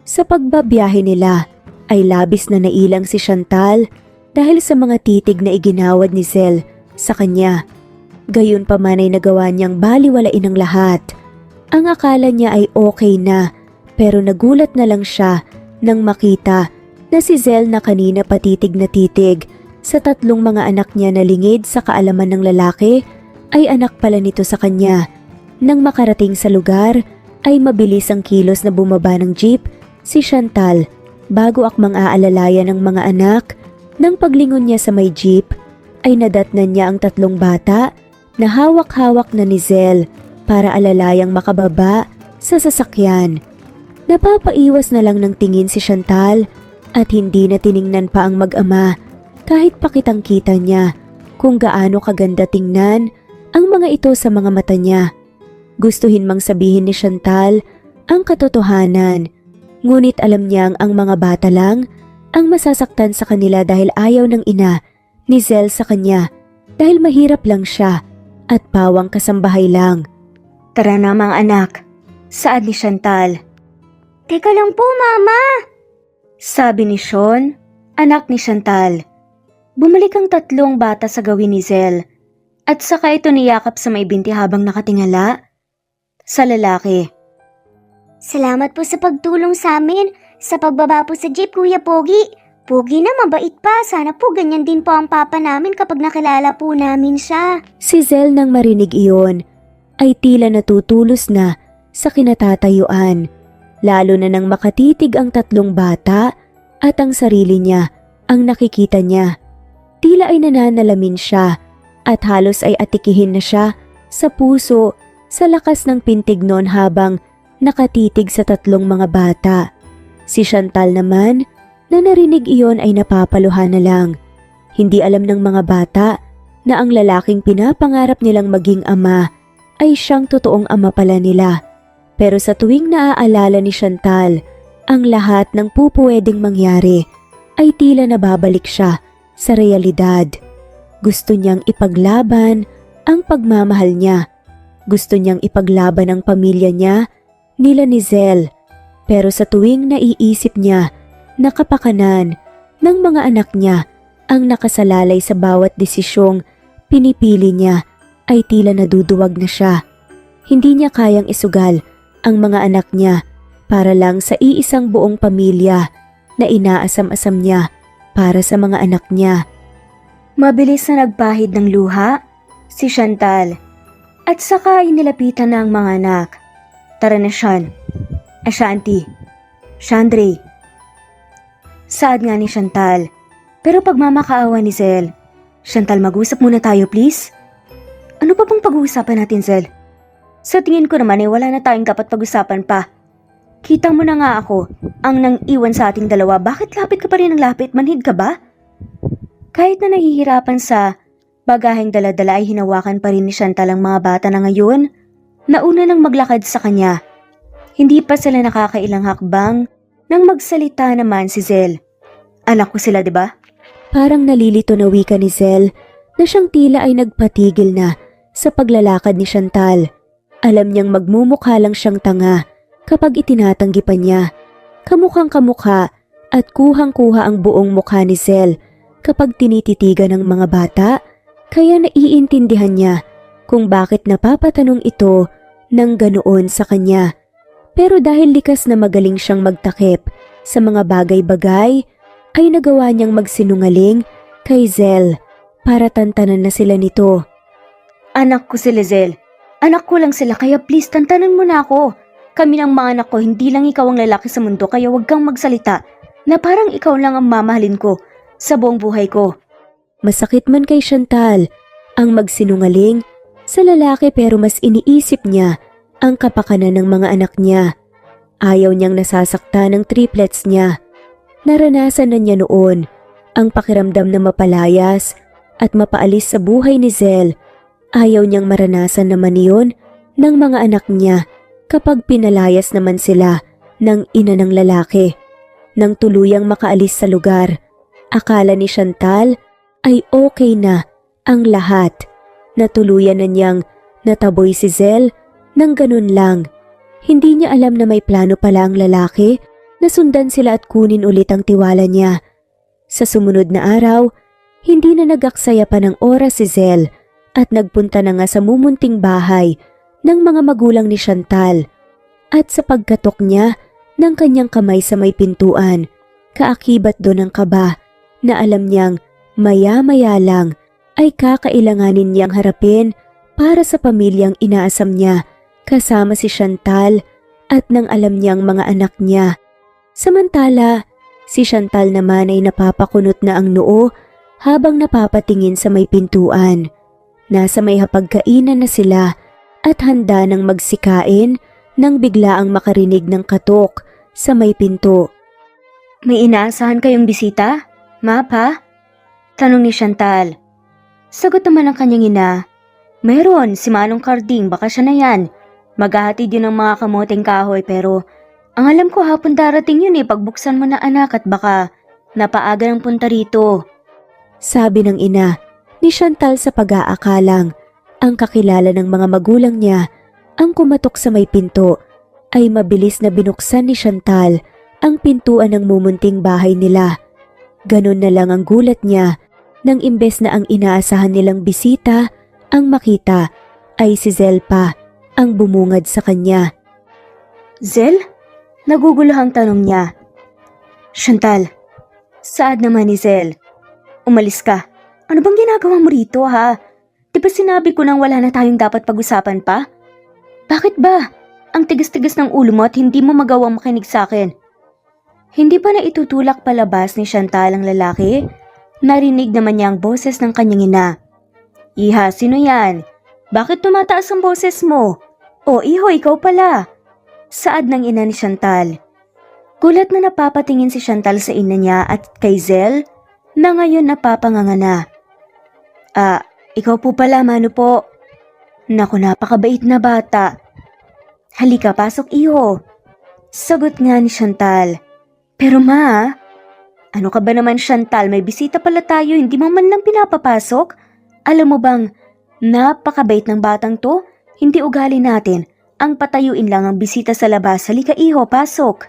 Sa pagbabiyahe nila ay labis na nailang si Chantal dahil sa mga titig na iginawad ni Zell sa kanya. Gayon pa man ay nagawa niyang baliwalain ang lahat. Ang akala niya ay okay na, pero nagulat na lang siya nang makita na si Zell na kanina patitig na titig sa 3 mga anak niya na lingid sa kaalaman ng lalaki ay anak pala nito sa kanya. Nang makarating sa lugar ay mabilis ang kilos na bumaba ng jeep si Chantal bago akmang aalalayan ng mga anak. Nang paglingon niya sa may jeep ay nadatnan niya ang 3 bata na hawak-hawak na ni Zell para alalayang makababa sa sasakyan. Napapaiwas na lang ng tingin si Chantal at hindi na tiningnan pa ang mag-ama kahit pakitang-kita niya kung gaano kaganda tingnan ang mga ito sa mga mata niya. Gustuhin mang sabihin ni Chantal ang katotohanan, ngunit alam niyang ang mga bata lang ang masasaktan sa kanila dahil ayaw ng ina ni Zell sa kanya dahil mahirap lang siya at pawang kasambahay lang. Tara na mga anak. Saan ni Chantal? Teka lang po, Mama. Sabi ni Sean, anak ni Chantal. Bumalik ang 3 bata sa gawin ni Zell at saka ito niyakap sa may binti habang nakatingala sa lalaki. Salamat po sa pagtulong sa amin sa pagbaba po sa jeep, Kuya Pogi. Pogi na, mabait pa. Sana po ganyan din po ang papa namin kapag nakilala po namin siya. Si Zell nang marinig iyon ay tila natutulos na sa kinatatayuan, lalo na nang makatitig ang 3 bata at ang sarili niya ang nakikita niya. Tila ay nananalamin siya at halos ay atikihin na siya sa puso sa lakas ng pintig noon habang nakatitig sa 3 mga bata. Si Chantal naman na narinig iyon ay napapaluhan na lang. Hindi alam ng mga bata na ang lalaking pinapangarap nilang maging ama ay siyang totoong ama pala nila. Pero sa tuwing naaalala ni Chantal ang lahat ng pupwedeng mangyari ay tila nababalik siya sa realidad. Gusto niyang ipaglaban ang pagmamahal niya. Gusto niyang ipaglaban ang pamilya niya, nila ni Zell. Pero sa tuwing naiisip niya na kapakanan ng mga anak niya ang nakasalalay sa bawat desisyong pinipili niya, ay tila naduduwag na siya. Hindi niya kayang isugal ang mga anak niya para lang sa iisang buong pamilya na inaasam-asam niya para sa mga anak niya. Mabilis na nagpahid ng luha si Chantal at saka inilapitan na ang mga anak. Tara na, Sean. Ashanti. Chandre. Saad nga ni Chantal, pero pagmamakaawa ni Zell, Chantal, mag-usap muna tayo please. Ano pa bang pag-uusapan natin, Zel? Sa tingin ko naman wala na tayong dapat pag-usapan pa. Kita mo na nga ako, ang nang iwan sa ating dalawa, bakit lapit ka pa rin ng lapit? Manhid ka ba? Kahit na nahihirapan sa bagaheng dala-dala ay hinawakan pa rin ni Chantal ang mga bata na ngayon. Nauna nang maglakad sa kanya. Hindi pa sila nakakailang hakbang nang magsalita naman si Zel. Anak ko sila, di ba? Parang nalilito na wika ni Zel na siyang tila ay nagpatigil na sa paglalakad ni Chantal. Alam niyang magmumukha lang siyang tanga kapag itinatanggi pa niya. Kamukhang kamukha at kuhang-kuha ang buong mukha ni Zel kapag tinititigan ng mga bata, kaya naiintindihan niya kung bakit napapatanong ito ng ganoon sa kanya. Pero dahil likas na magaling siyang magtakip sa mga bagay-bagay, ay nagawa niyang magsinungaling kay Zel para tantanan na sila nito. Anak ko sila, Zel. Anak ko lang sila, kaya please tantanan mo na ako. Kami ng mga anak ko, hindi lang ikaw ang lalaki sa mundo, kaya huwag kang magsalita na parang ikaw lang ang mamahalin ko sa buong buhay ko. Masakit man kay Chantal ang magsinungaling sa lalaki, pero mas iniisip niya ang kapakanan ng mga anak niya. Ayaw niyang nasasaktan ng triplets niya. Naranasan na niya noon ang pakiramdam na mapalayas at mapaalis sa buhay ni Zel. Ayaw niyang maranasan naman iyon ng mga anak niya kapag pinalayas naman sila ng ina ng lalaki. Nang tuluyang makaalis sa lugar, akala ni Chantal ay okay na ang lahat. Natuluyan na niyang nataboy si Zel nang ganun lang. Hindi niya alam na may plano pala ang lalaki na sundan sila at kunin ulit ang tiwala niya. Sa sumunod na araw, hindi na nagaksaya pa ng oras si Zel at nagpunta na nga sa mumunting bahay ng mga magulang ni Chantal. At sa pagkatok niya ng kanyang kamay sa may pintuan, kaakibat doon ang kaba na alam niyang maya-maya lang ay kakailanganin niyang harapin para sa pamilyang inaasam niya kasama si Chantal at nang alam niyang mga anak niya. Samantala, si Chantal naman ay napapakunot na ang noo habang napapatingin sa may pintuan. Nasa may hapagkainan na sila at handa nang magsikain nang biglaang makarinig ng katok sa may pinto. May inaasahan kayong bisita? Ma, pa? Tanong ni Chantal. Sagot naman ng kanyang ina. Meron, si Manong Carding, baka siya na yan. Maghahatid yun ng mga kamoteng kahoy, pero ang alam ko hapon darating yun pagbuksan mo na anak, at baka napaaga ng punta rito. Sabi ng ina ni Chantal sa pag-aakalang ang kakilala ng mga magulang niya ang kumatok sa may pinto, ay mabilis na binuksan ni Chantal ang pintuan ng mumunting bahay nila. Ganon na lang ang gulat niya nang imbes na ang inaasahan nilang bisita ang makita, ay si Zel pa ang bumungad sa kanya. Zel? Naguguluhang tanong niya. Chantal, saad naman ni Zel. Umalis ka. Ano bang ginagawa mo rito, ha? Di ba sinabi ko nang wala na tayong dapat pag-usapan pa? Bakit ba? Ang tigas-tigas ng ulo mo at hindi mo magawang makinig sa akin. Hindi pa na itutulak palabas ni Chantal ang lalaki? Narinig naman niya ang boses ng kanyang ina. Iha, sino yan? Bakit tumataas ang boses mo? O iho, ikaw pala. Saad ng ina ni Chantal. Gulat na napapatingin si Chantal sa ina niya at kay Zel na ngayon napapanganga na. Ikaw po pala, Mano po. Naku, napakabait na bata. Halika, pasok iho. Sagot nga ni Chantal. Pero ma, ano ka ba naman Chantal, may bisita pala tayo, hindi mo man lang pinapapasok? Alam mo bang, napakabait ng batang to, hindi ugali natin. Ang patayuin lang ang bisita sa labas. Halika iho, pasok.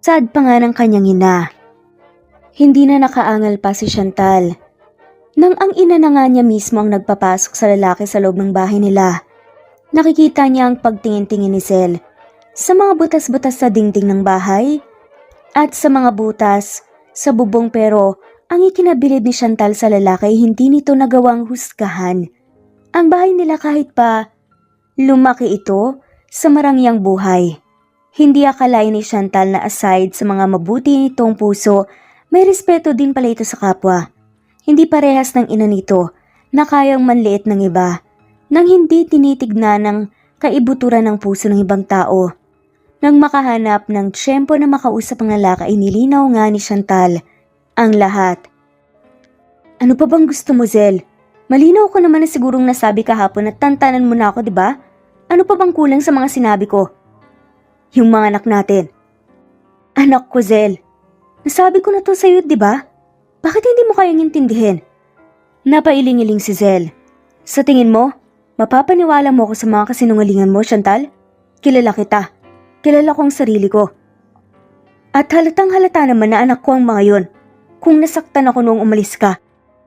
Sad pa nga ng kanyang ina. Hindi na nakaangal pa si Chantal. Nang ang ina na nga niya mismo ang nagpapasok sa lalaki sa loob ng bahay nila, nakikita niya ang pagtingin-tingin ni Zel sa mga butas-butas sa dingding ng bahay at sa mga butas sa bubong, pero ang ikinabilib ni Chantal sa lalaki ay hindi nito nagawang husgahan ang bahay nila kahit pa lumaki ito sa marangyang buhay. Hindi akalain ni Chantal na aside sa mga mabuti nitong puso, may respeto din pala ito sa kapwa. Hindi parehas ng ina nito na kayang manliit ng iba nang hindi tinitignan ng kaibuturan ng puso ng ibang tao. Nang makahanap ng tiyempo na makausap ang lalaki ay nilinaw nga ni Chantal ang lahat. Ano pa bang gusto mo, Zel? Malinaw ko naman na sigurong nasabi kahapon at tantanan mo na ako, di ba? Ano pa bang kulang sa mga sinabi ko? Yung mga anak natin. Anak ko, Zel. Nasabi ko na to sa'yo, di ba? Bakit hindi mo kayang intindihin? Napailing-iling si Zel. Sa tingin mo, mapapaniwala mo ako sa mga kasinungalingan mo, Chantal? Kilala kita. Kilala ko ang sarili ko. At halatang halata naman na anak ko ang mga yon. Kung nasaktan ako noong umalis ka,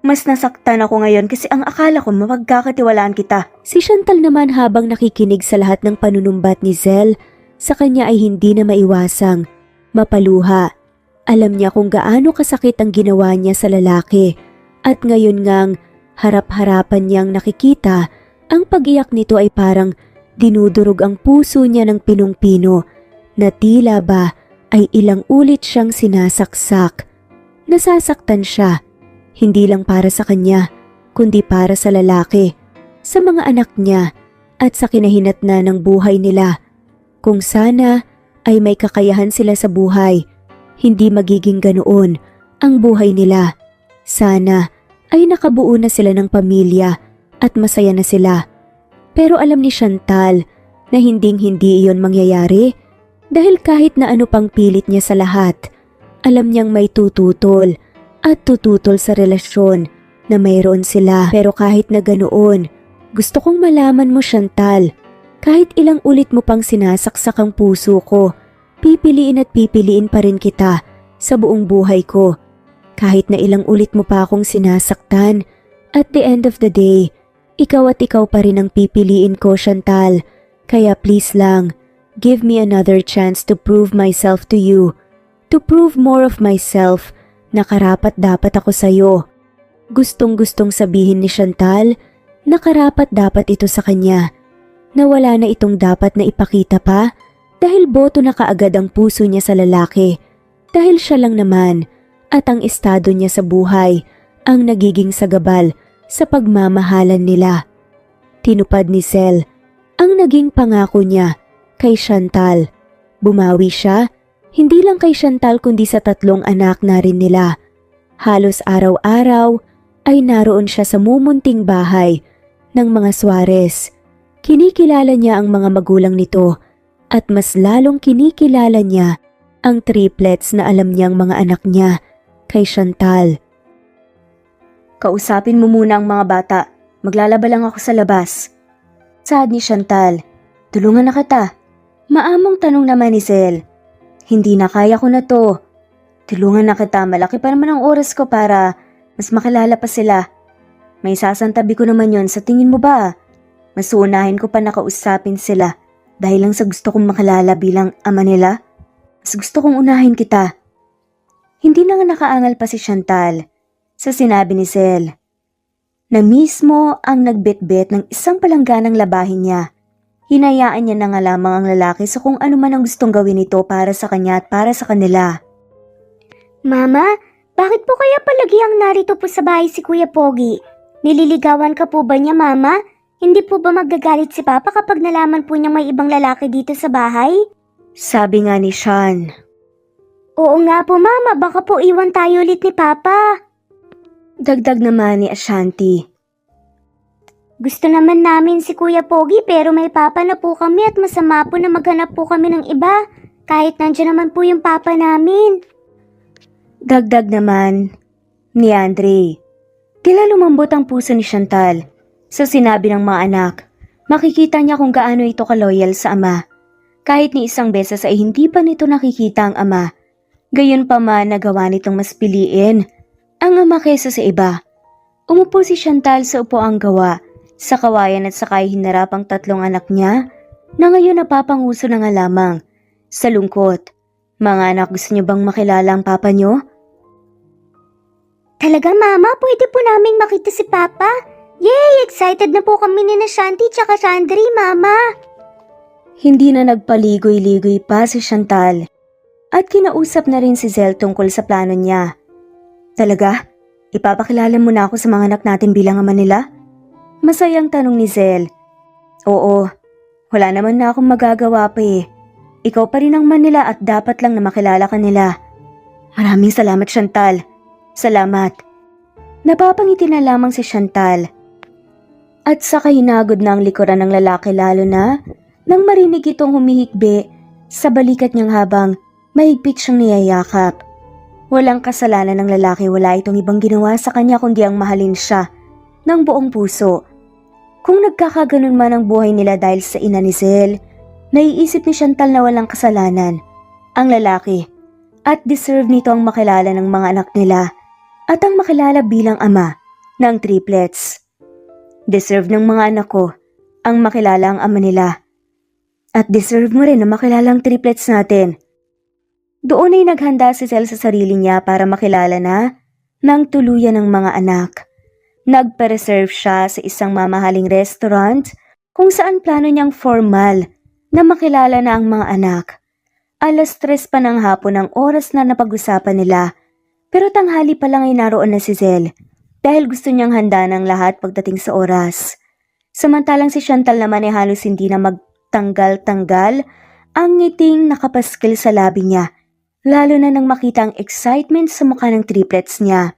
mas nasaktan ako ngayon kasi ang akala ko mapagkakatiwalaan kita. Si Chantal naman habang nakikinig sa lahat ng panunumbat ni Zel, sa kanya ay hindi na maiwasang mapaluha. Alam niya kung gaano kasakit ang ginawa niya sa lalaki at ngayon ngang harap-harapan niyang nakikita ang pag-iyak nito ay parang dinudurog ang puso niya ng pinong-pino na tila ba ay ilang ulit siyang sinasaksak. Nasasaktan siya, hindi lang para sa kanya kundi para sa lalaki, sa mga anak niya at sa kinahinatnan ng buhay nila. Kung sana ay may kakayahan sila sa buhay, hindi magiging ganoon ang buhay nila. Sana ay nakabuo na sila ng pamilya at masaya na sila. Pero alam ni Chantal na hinding-hindi iyon mangyayari dahil kahit na ano pang pilit niya sa lahat, alam niyang may tututol at tututol sa relasyon na mayroon sila. Pero kahit na ganoon, gusto kong malaman mo, Chantal, kahit ilang ulit mo pang sinasaksak ang puso ko, pipiliin at pipiliin pa rin kita sa buong buhay ko. Kahit na ilang ulit mo pa akong sinasaktan, at the end of the day, ikaw at ikaw pa rin ang pipiliin ko, Chantal. Kaya please lang, give me another chance to prove myself to you. To prove more of myself na karapat-dapat ako sa'yo. Gustong-gustong sabihin ni Chantal na karapat-dapat ito sa kanya. Na wala na itong dapat na ipakita pa dahil boto na kaagad ang puso niya sa lalaki. Dahil siya lang naman at ang estado niya sa buhay ang nagiging sagabal sa pagmamahalan nila. Tinupad ni Zel ang naging pangako niya kay Chantal. Bumawi siya, hindi lang kay Chantal kundi sa 3 anak na rin nila. Halos araw-araw ay naroon siya sa mumunting bahay ng mga Suarez. Kinikilala niya ang mga magulang nito at mas lalong kinikilala niya ang triplets na alam niyang mga anak niya kay Chantal. Kausapin mo muna ang mga bata. Maglalaba lang ako sa labas. Saad ni Chantal. Tulungan na kita. Maamong tanong naman ni Zel. Hindi na, kaya ko na to. Tulungan na kita. Malaki pa naman ang oras ko para mas makilala pa sila. May sasantabi ko naman yon, sa tingin mo ba? Mas uunahin ko pa nakausapin sila dahil lang sa gusto kong makilala bilang ama nila. Mas gusto kong unahin kita. Hindi na nga nakaangal pa si Chantal sa sinabi ni Zel na mismo ang nagbitbit ng isang palangganang labahin niya. Hinayaan niya na nga lamang ang lalaki sa kung ano man ang gustong gawin nito para sa kanya at para sa kanila. Mama, bakit po kaya palagi ang narito po sa bahay si Kuya Pogi? Nililigawan ka po ba niya, Mama? Hindi po ba magagalit si Papa kapag nalaman po niyang may ibang lalaki dito sa bahay? Sabi nga ni Sean. Oo nga po, Mama. Baka po iwan tayo ulit ni Papa. Dagdag naman ni Ashanti. Gusto naman namin si Kuya Pogi pero may Papa na po kami at masama po na maghanap po kami ng iba. Kahit nandiyan naman po yung Papa namin. Dagdag naman ni Andre. Tila lumambot ang puso ni Chantal sa sinabi ng mga anak. Makikita niya kung gaano ito kaloyal sa ama. Kahit ni isang beses ay hindi pa nito nakikita ang ama. Gayon pa man nagawa nitong mas piliin ang ama kaysa sa iba. Umupo si Chantal sa upuang gawa sa kawayan at sakay hinarap ang 3 anak niya na ngayon napapanguso na nga lamang sa lungkot. Mga anak, gusto niyo bang makilala ang papa niyo? Talaga, Mama? Pwede po naming makita si Papa? Yay! Excited na po kami ni Shanti tsaka Sandri, Mama! Hindi na nagpaligoy-ligoy pa si Chantal at kinausap na rin si Zel tungkol sa plano niya. Talaga? Ipapakilala mo na ako sa mga anak natin bilang ama nila? Masayang tanong ni Zel. Oo, wala naman na akong magagawa pa eh. Ikaw pa rin ang Manila at dapat lang na makilala ka nila. Maraming salamat, Chantal. Salamat. Napapangiti na lamang si Chantal. At saka hinagod na ang likuran ng lalaki lalo na nang marinig itong humihikbi sa balikat niyang habang mahigpit siyang niyayakap. Walang kasalanan ng lalaki, wala itong ibang ginawa sa kanya kundi ang mahalin siya ng buong puso. Kung nagkakaganon man ang buhay nila dahil sa ina ni Zel, naiisip ni Chantal na walang kasalanan ang lalaki at deserve nito ang makilala ng mga anak nila at ang makilala bilang ama ng triplets. Deserve ng mga anak ko ang makilala ang ama nila at deserve mo rin na makilala ang triplets natin. Doon ay naghanda si Zel sa sarili niya para makilala na ng tuluyan ng mga anak. Nagpa-reserve siya sa isang mamahaling restaurant kung saan plano niyang formal na makilala na ang mga anak. 3:00 pa ng hapon ang oras na napag-usapan nila, pero tanghali pa lang ay naroon na si Zel dahil gusto niyang handa ng lahat pagdating sa oras. Samantalang si Chantal naman ay halos hindi na magtanggal-tanggal ang ngiting nakapaskil sa labi niya, lalo na nang makita ang excitement sa mukha ng triplets niya.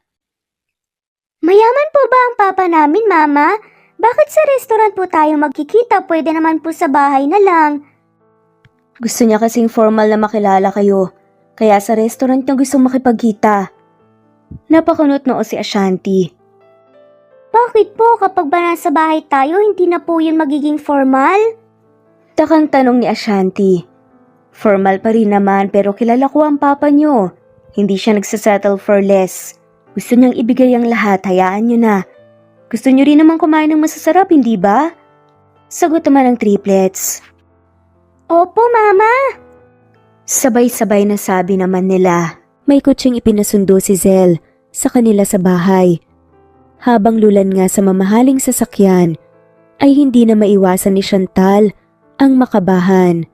Mayaman po ba ang papa namin, Mama? Bakit sa restaurant po tayo magkikita? Pwede naman po sa bahay na lang. Gusto niya kasing formal na makilala kayo, kaya sa restaurant niya gusto makipagkita. Napakunot noo si Ashanti. Bakit po kapag ba nasa bahay tayo, hindi na po yun magiging formal? Takang tanong ni Ashanti. Formal pa rin naman pero kilala ko ang papa niyo. Hindi siya nagsasettle for less. Gusto niyang ibigay ang lahat, hayaan niyo na. Gusto niyo rin naman kumain ng masasarap, hindi ba? Sagot naman ng triplets. Opo, Mama. Sabay-sabay na sabi naman nila. May kutsing ipinasundo si Zel sa kanila sa bahay. Habang lulan nga sa mamahaling sasakyan, ay hindi na maiwasan ni Chantal ang makabahan.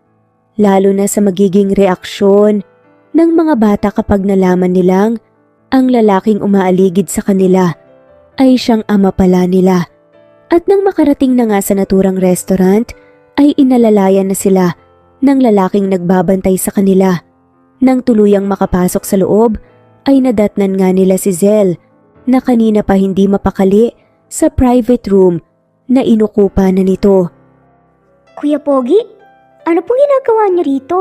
Lalo na sa magiging reaksyon ng mga bata kapag nalaman nilang ang lalaking umaaligid sa kanila ay siyang ama pala nila. At nang makarating na nga sa naturang restaurant, ay inalalayan na sila ng lalaking nagbabantay sa kanila. Nang tuluyang makapasok sa loob, ay nadatnan nga nila si Zel na kanina pa hindi mapakali sa private room na inukupa na nito. Kuya Pogi, ano pong ginagawa niyo rito?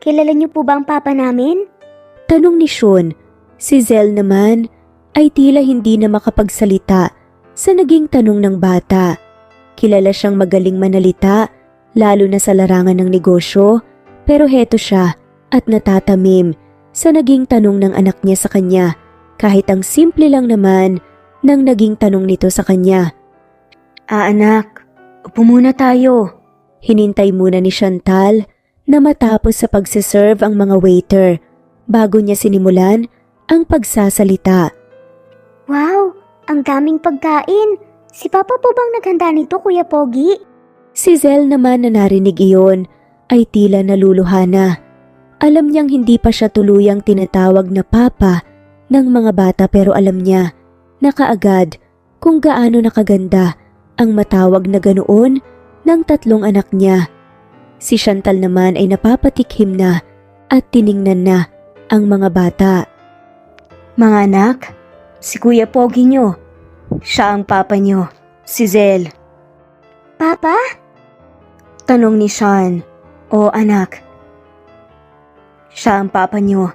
Kilala niyo po ba ang papa namin? Tanong ni Sean. Si Zel naman ay tila hindi na makapagsalita sa naging tanong ng bata. Kilala siyang magaling manalita, lalo na sa larangan ng negosyo, pero heto siya at natatamim sa naging tanong ng anak niya sa kanya, kahit ang simple lang naman ng naging tanong nito sa kanya. Anak, upo muna tayo. Hinintay muna ni Chantal na matapos sa pagsiserve ang mga waiter bago niya sinimulan ang pagsasalita. Wow, ang daming pagkain. Si Papa po bang naghanda nito, Kuya Pogi? Si Zel naman na narinig iyon ay tila naluluha na. Alam niyang hindi pa siya tuluyang tinatawag na papa ng mga bata pero alam niya na kaagad kung gaano nakaganda ang matawag na ganoon ng 3 anak niya. Si Chantal naman ay napapatikhim na at tiningnan na ang mga bata. Mga anak, si Kuya Pogi niyo. Siya ang papa niyo, si Zel. Papa? Tanong ni Sean. O anak. Siya ang papa niyo.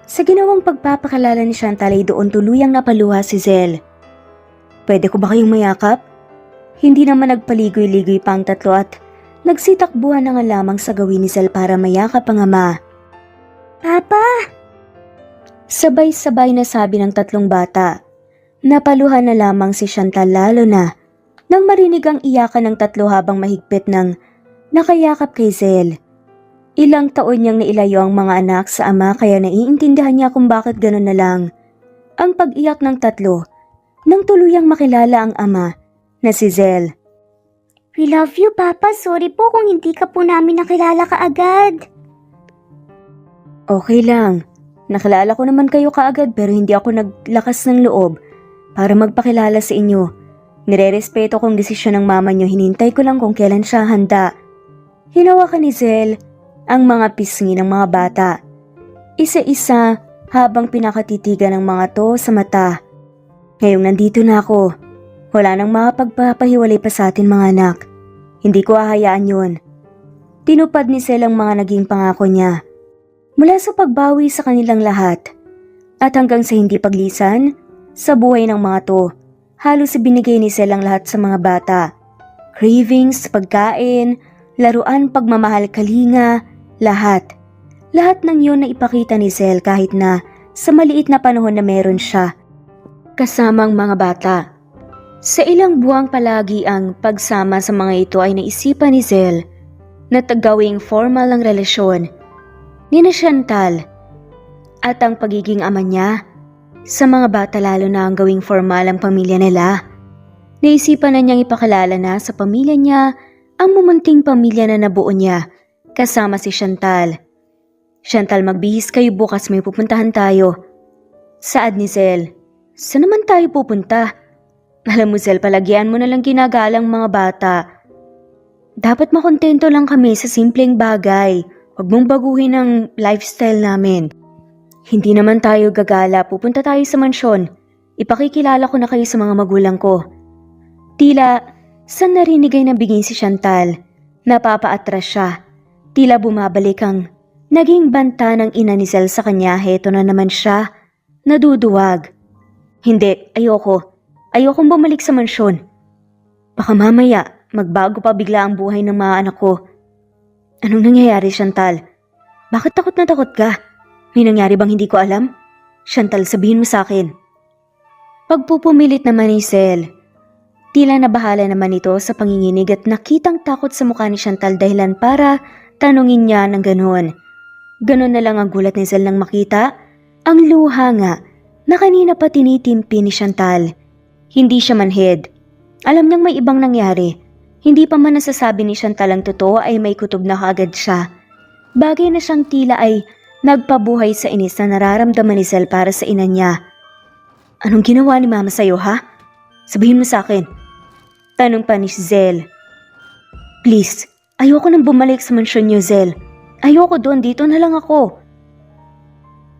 Sa ginawang pagpapakilala ni Chantal ay doon tuluyang napaluha si Zel. Pwede ko ba kayong mayakap? Hindi naman nagpaligoy-ligoy pa ang tatlo at nagsitakbuhan na nga lamang sa gawin ni Zel para mayakap ang ama. Papa? Sabay-sabay na sabi ng 3 bata. Napaluhan na lamang si Chantal lalo na nang marinig ang iyakan ng 3 habang mahigpit ng nakayakap kay Zel. Ilang taon niyang nailayo ang mga anak sa ama kaya naiintindihan niya kung bakit gano'n na lang ang pag-iyak ng 3 nang tuluyang makilala ang ama na si Zel. We love you, Papa. Sorry po kung hindi ka po namin nakilala kaagad. Okay lang. Nakilala ko naman kayo kaagad pero hindi ako naglakas ng loob para magpakilala sa inyo. Nirerespeto kong desisyon ng mama niyo, hinintay ko lang kung kailan siya handa. Hinawakan ni Zell ang mga pisngi ng mga bata. Isa-isa habang pinakatitigan ng mga to sa mata. Ngayong nandito na ako, wala nang makapagpapahiwalay pa sa atin mga anak. Hindi ko hahayaan yun. Tinupad ni Zell ang mga naging pangako niya. Mula sa pagbawi sa kanilang lahat at hanggang sa hindi paglisan sa buhay ng mga to, halos ibinigay ni Zell ang lahat sa mga bata. Cravings, pagkain, laruan, pagmamahal, kalinga, lahat. Lahat ng yun na ipakita ni Zell kahit na sa maliit na panahon na meron siya. Kasamang mga bata. Sa ilang buwang palagi ang pagsama sa mga ito ay naisipan ni Zell na tagawing formal ang relasyon ni Chantal at ang pagiging ama niya sa mga bata, lalo na ang gawing formal ang pamilya nila. Naisipan na niyang ipakilala na sa pamilya niya ang mumunting pamilya na nabuo niya kasama si Chantal. Chantal, magbihis kayo bukas, may pupuntahan tayo. Saad ni Zell. Saan naman tayo pupunta? Alam mo Zell, palagian mo na lang ginagalang mga bata. Dapat makontento lang kami sa simpleng bagay. Huwag mong baguhin ang lifestyle namin. Hindi naman tayo gagala, pupunta tayo sa mansyon. Ipakikilala ko na kayo sa mga magulang ko. Tila, saan narinig ay nabiging si Chantal? Napapaatras siya. Tila bumabalik ang naging banta ng ina ni Zell sa kanya. Heto na naman siya. Naduduwag. Hindi, ayoko. Ayokong bumalik sa mansyon. Baka mamaya, magbago pa bigla ang buhay ng mga anak ko. Anong nangyayari, Chantal? Bakit takot na takot ka? May nangyari bang hindi ko alam? Chantal, sabihin mo sa akin. Pagpupumilit naman ni Zell. Tila nabahala naman ito sa panginginig at nakitang takot sa mukha ni Chantal dahilan para tanungin niya ng ganon. Ganon na lang ang gulat ni Zell nang makita ang luha nga na kanina pa tinitimpi ni Chantal. Hindi siya manhid. Alam niyang may ibang nangyari. Hindi pa man nasasabi ni Chantal ang totoo ay may kutob na kaagad siya. Bagay na siyang tila ay nagpabuhay sa inis na nararamdaman ni Zell para sa ina niya. Anong ginawa ni mama sa'yo, ha? Sabihin mo sa akin. Tanong pa ni Zell. Please, ayoko nang bumalik sa mansyon niyo, Zell. Ayoko doon, dito na lang ako.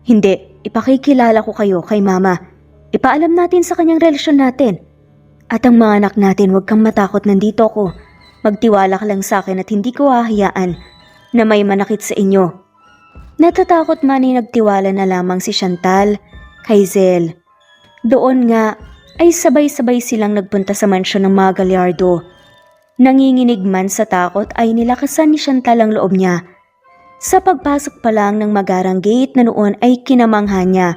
Hindi, ipakikilala ko kayo kay mama. Ipaalam natin sa kanyang relasyon natin. At ang mga anak natin, huwag kang matakot, nandito ako. Magtiwala ka lang sa akin at hindi ko hahayaan na may manakit sa inyo. Natatakot man ay nagtiwala na lamang si Chantal kay Zell. Doon nga ay sabay-sabay silang nagpunta sa mansyon ng mga Gallardo. Nanginginig man sa takot ay nilakasan ni Chantal ang loob niya. Sa pagpasok pa lang ng magarang gate na noon ay kinamangha niya.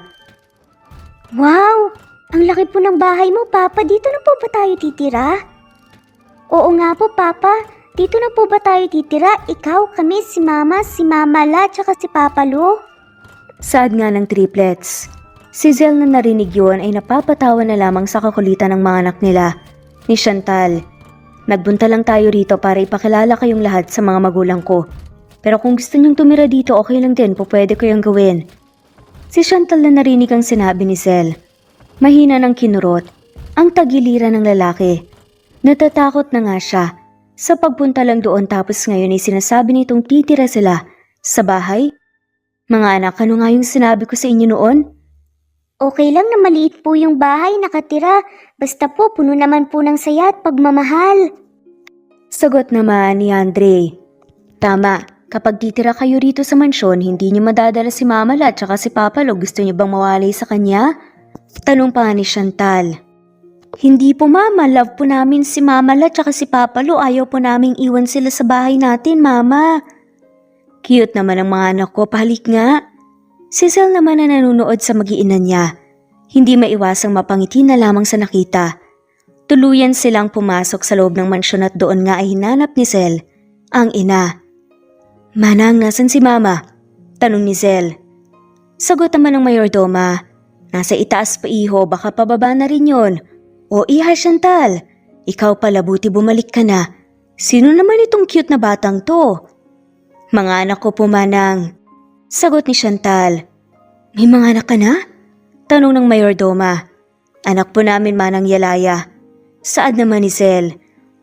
Wow! Ang laki po ng bahay mo, Papa. Dito na po ba tayo titira? Oo nga po, Papa. Dito na po ba tayo titira? Ikaw, kami, si Mama La, tsaka si Papa Lu? Saad nga ng triplets. Si Zell na narinig yun ay napapatawa na lamang sa kakulitan ng mga anak nila, ni Chantal. Nagbunta lang tayo rito para ipakilala kayong lahat sa mga magulang ko. Pero kung gusto niyong tumira dito, okay lang din, pwede ko yung gawin. Si Chantal na narinig ang sinabi ni Zell. Mahina ng kinurot, ang tagiliran ng lalaki. Natatakot na nga siya sa pagpunta lang doon tapos ngayon ay sinasabi nitong titira sila sa bahay. Mga anak, ano nga yung sinabi ko sa inyo noon? Okay lang na maliit po yung bahay nakatira. Basta po, puno naman po ng saya at pagmamahal. Sagot naman ni Andre. Tama, kapag titira kayo rito sa mansyon, hindi niyo madadala si Mama La at saka si Papa Lo. Gusto niyo bang mawalay sa kanya? Tanong pa ni Chantal. Hindi po Mama, love po namin si Mama La at saka si Papa Lo. Ayaw po naming iwan sila sa bahay natin, Mama. Cute naman ang mga anak ko, pahalik nga. Si Zell naman na nanunood sa mag-iina niya. Hindi maiwasang mapangiti na lamang sa nakita. Tuluyan silang pumasok sa loob ng mansyon at doon nga ay hinanap ni Zell ang ina. Manang, nasan si Mama? Tanong ni Zell. Sagot naman ng mayordoma. Nasa itaas pa iho, baka pababa na rin yon. O iha Chantal, ikaw pala buti bumalik ka na. Sino naman itong cute na batang to? Mga anak ko po Manang. Sagot ni Chantal. May mga anak ka na? Tanong ng mayordoma. Anak po namin Manang Yalaya. Saad naman ni Zel.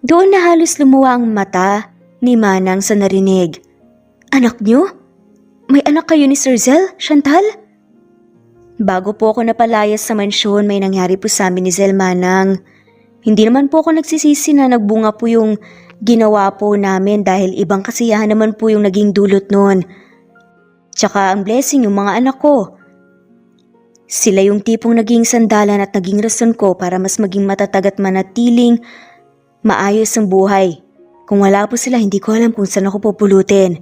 Doon na halos lumuwa ang mata ni Manang sa narinig. Anak niyo? May anak kayo ni Sir Zel, Chantal? Bago po ako napalayas sa mansyon, may nangyari po sa amin ni Zel, Manang. Hindi naman po ako nagsisisi na nagbunga po yung ginawa po namin dahil ibang kasiyahan naman po yung naging dulot noon. Tsaka ang blessing yung mga anak ko. Sila yung tipong naging sandalan at naging rason ko para mas maging matatag at manatiling maayos ang buhay. Kung wala po sila, hindi ko alam kung saan ako pupulutin.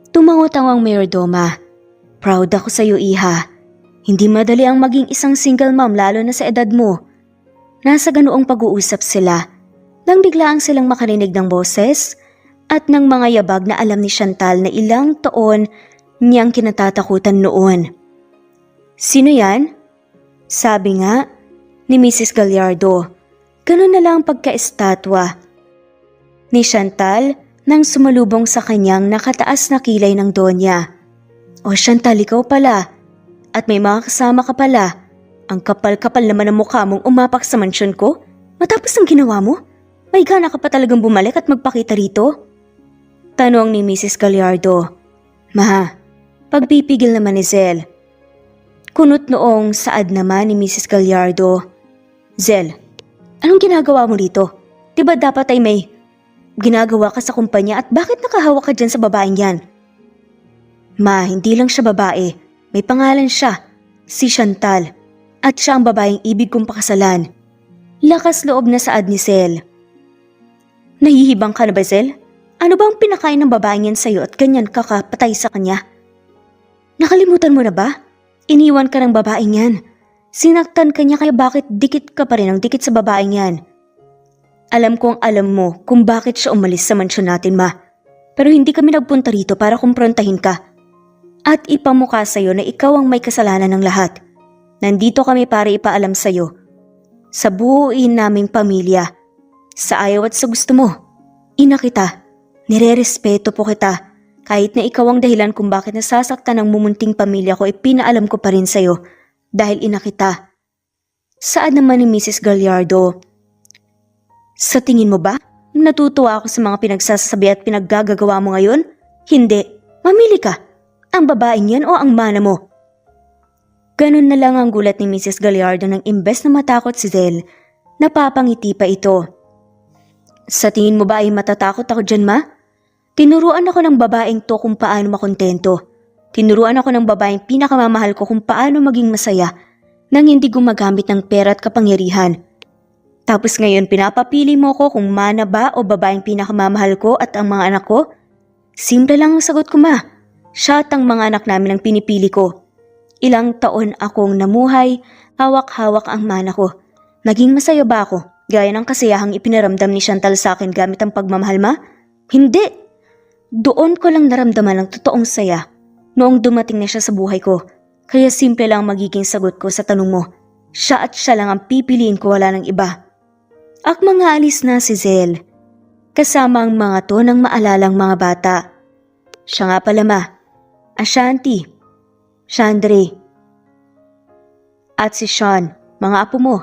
Tumangot ang mayordoma. Proud ako sa iyo, iha. Hindi madali ang maging isang single mom lalo na sa edad mo. Nasa ganoong pag-uusap sila nang biglaang silang makarinig ng boses at ng mga yabag na alam ni Chantal na ilang taon niyang kinatatakutan noon. Sino yan? Sabi nga ni Mrs. Gallardo. Ganun na lang pagka-estatwa ni Chantal nang sumalubong sa kanyang nakataas na kilay ng donya. O Chantal, ikaw pala. At may mga kasama ka pala. Ang kapal-kapal naman ang mukha mong umapak sa mansyon ko. Matapos ang ginawa mo, may gana ka pa talagang bumalik at magpakita rito? Tanong ni Mrs. Gallardo. Ma, pagpipigil naman ni Zel. Kunot noong saad naman ni Mrs. Gallardo. Zel, anong ginagawa mo dito? Diba dapat ay may ginagawa ka sa kumpanya at bakit nakahawak ka dyan sa babaeng yan? Ma, hindi lang siya babae. May pangalan siya, si Chantal. At siya ang babaeng ibig kong pakasalan. Lakas loob na saad ni Zel. Nahihibang ka na ba, Zel? Ano bang pinakain ng babaeng yan sa'yo at ganyan kakapatay sa kanya? Nakalimutan mo na ba? Iniwan ka ng babaeng yan. Sinaktan ka niya kaya bakit dikit ka pa rin ang dikit sa babaeng yan? Alam kong alam mo kung bakit siya umalis sa mansyon natin, ma. Pero hindi kami nagpunta rito para kumprontahin ka. At ipamukha sa'yo na ikaw ang may kasalanan ng lahat. Nandito kami para ipaalam sa'yo. Sa buuin naming pamilya. Sa ayaw at sa gusto mo. Ina kita. Nire-respeto po kita. Kahit na ikaw ang dahilan kung bakit nasasaktan ang mumunting pamilya ko, ipinaalam ko pa rin sa'yo. Dahil ina kita. Saad naman ni Mrs. Gallardo. Sa tingin mo ba? Natutuwa ako sa mga pinagsasabi at pinaggagawa mo ngayon? Hindi. Mamili ka. Ang babaeng yan o ang mana mo? Ganun na lang ang gulat ni Mrs. Gallardo nang imbes na matakot si Zel, napapangiti pa ito. Sa tingin mo ba ay matatakot ako dyan, ma? Tinuruan ako ng babaeng to kung paano makontento. Tinuruan ako ng babaeng pinakamamahal ko kung paano maging masaya nang hindi gumagamit ng pera at kapangyarihan. Tapos ngayon pinapapili mo ko kung mana ba o babaeng pinakamamahal ko at ang mga anak ko? Simple lang ang sagot ko, ma. Siya at ang mga anak namin ang pinipili ko. Ilang taon akong namuhay, hawak-hawak ang mana ko. Naging masaya ba ako, gaya ng kasayahang ipinaramdam ni Chantal sa akin gamit ang pagmamahal, ma? Hindi! Doon ko lang naramdaman ang totoong saya noong dumating na siya sa buhay ko. Kaya simple lang magiging sagot ko sa tanong mo. Siya at siya lang ang pipiliin ko, wala ng iba. Ak mga alis na si Zel. Kasama ang mga to ng maalalang mga bata. Siya nga pala, ma. Ashanti, Chandre, at si Sean, mga apo mo.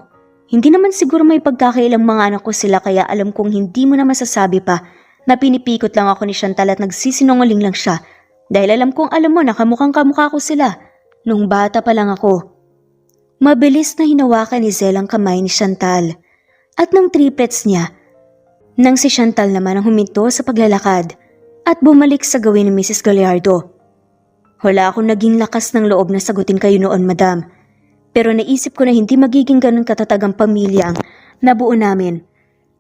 Hindi naman siguro may pagkakailang mga anak ko sila kaya alam kong hindi mo na masasabi pa na pinipikot lang ako ni Chantal at nagsisinungaling lang siya dahil alam kong alam mo na kamukhang kamukha ko sila nung bata pa lang ako. Mabilis na hinawakan ni Zel ang kamay ni Chantal at ng triplets niya nang si Chantal naman ang huminto sa paglalakad at bumalik sa gawin ni Mrs. Gallardo. Wala akong naging lakas ng loob na sagutin kayo noon, madam. Pero naisip ko na hindi magiging ganun katatag ang pamilya ang nabuo namin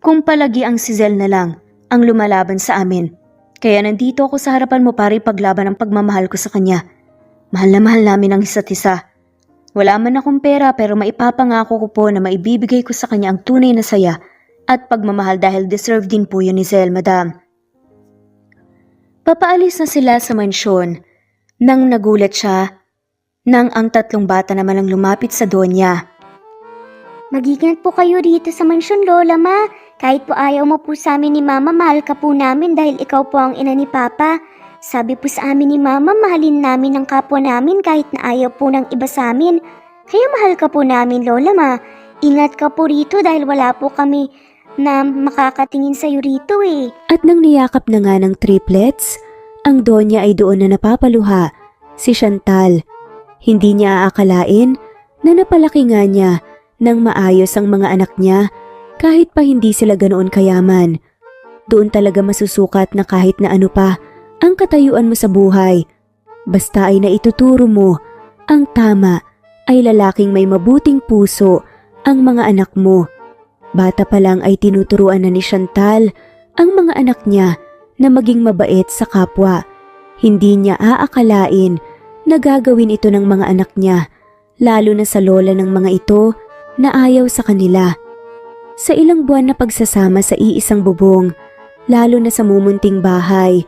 kung palagi ang si Zel na lang ang lumalaban sa amin. Kaya nandito ako sa harapan mo para ipaglaban ang pagmamahal ko sa kanya. Mahal na mahal namin ang isa't isa. Wala man akong pera pero maipapangako ko po na maibibigay ko sa kanya ang tunay na saya at pagmamahal dahil deserve din po yun ni Zel, madam. Papaalis na sila sa mansyon nang nagulat siya nang ang tatlong bata naman ang lumapit sa donya. Mag-ingat po kayo dito sa mansyon, Lola, ma. Kahit po ayaw mo po sa amin ni Mama, mahal ka po namin dahil ikaw po ang ina ni Papa. Sabi po sa amin ni Mama, mahalin namin ang kapwa namin kahit na ayaw po ng iba sa amin. Kaya mahal ka po namin, Lola Ma. Ingat ka po rito dahil wala po kami na makakatingin sa'yo rito eh. At nang niyakap na nga ng triplets, ang Donya ay doon na napapaluha, si Chantal. Hindi niya aakalain na napalaki nga niya nang maayos ang mga anak niya kahit pa hindi sila ganoon kayaman. Doon talaga masusukat na kahit na ano pa ang katayuan mo sa buhay. Basta ay naituturo mo ang tama ay lalaking may mabuting puso ang mga anak mo. Bata pa lang ay tinuturuan na ni Chantal ang mga anak niya na maging mabait sa kapwa. Hindi niya aakalain na gagawin ito ng mga anak niya, lalo na sa lola ng mga ito na ayaw sa kanila. Sa ilang buwan na pagsasama sa iisang bubong, lalo na sa mumunting bahay,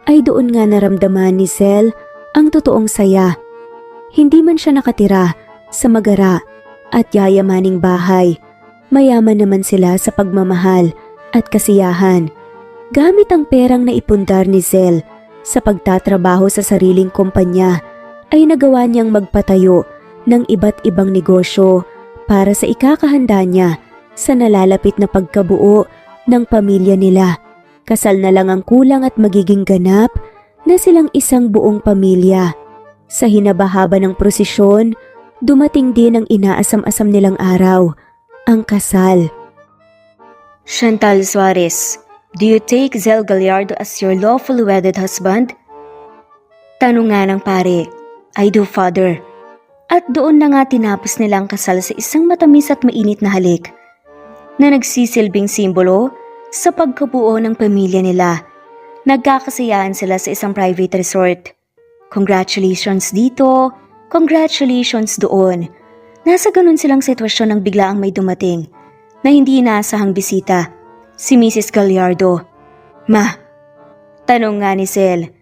ay doon nga naramdaman ni Zell ang totoong saya. Hindi man siya nakatira sa magara at yayamaning bahay, mayaman naman sila sa pagmamahal at kasiyahan. Gamit ang perang naipundar ni Zell sa pagtatrabaho sa sariling kumpanya, ay nagawa niyang magpatayo ng iba't ibang negosyo para sa ikakahanda niya sa nalalapit na pagkabuo ng pamilya nila. Kasal na lang ang kulang at magiging ganap na silang isang buong pamilya. Sa hinabahaba ng prosesyon, dumating din ang inaasam-asam nilang araw, ang kasal. Chantal Suarez, do you take Zell Gallardo as your lawfully wedded husband? Tanong nga ng pare, I do, father. At doon na nga tinapos nilang kasal sa isang matamis at mainit na halik na nagsisilbing simbolo sa pagkabuo ng pamilya nila. Nagkakasiyahan sila sa isang private resort. Congratulations dito, congratulations doon. Nasa ganun silang sitwasyon nang biglaang may dumating na hindi inaasahang bisita, si Mrs. Gallardo. Ma, tanong nga ni Zell.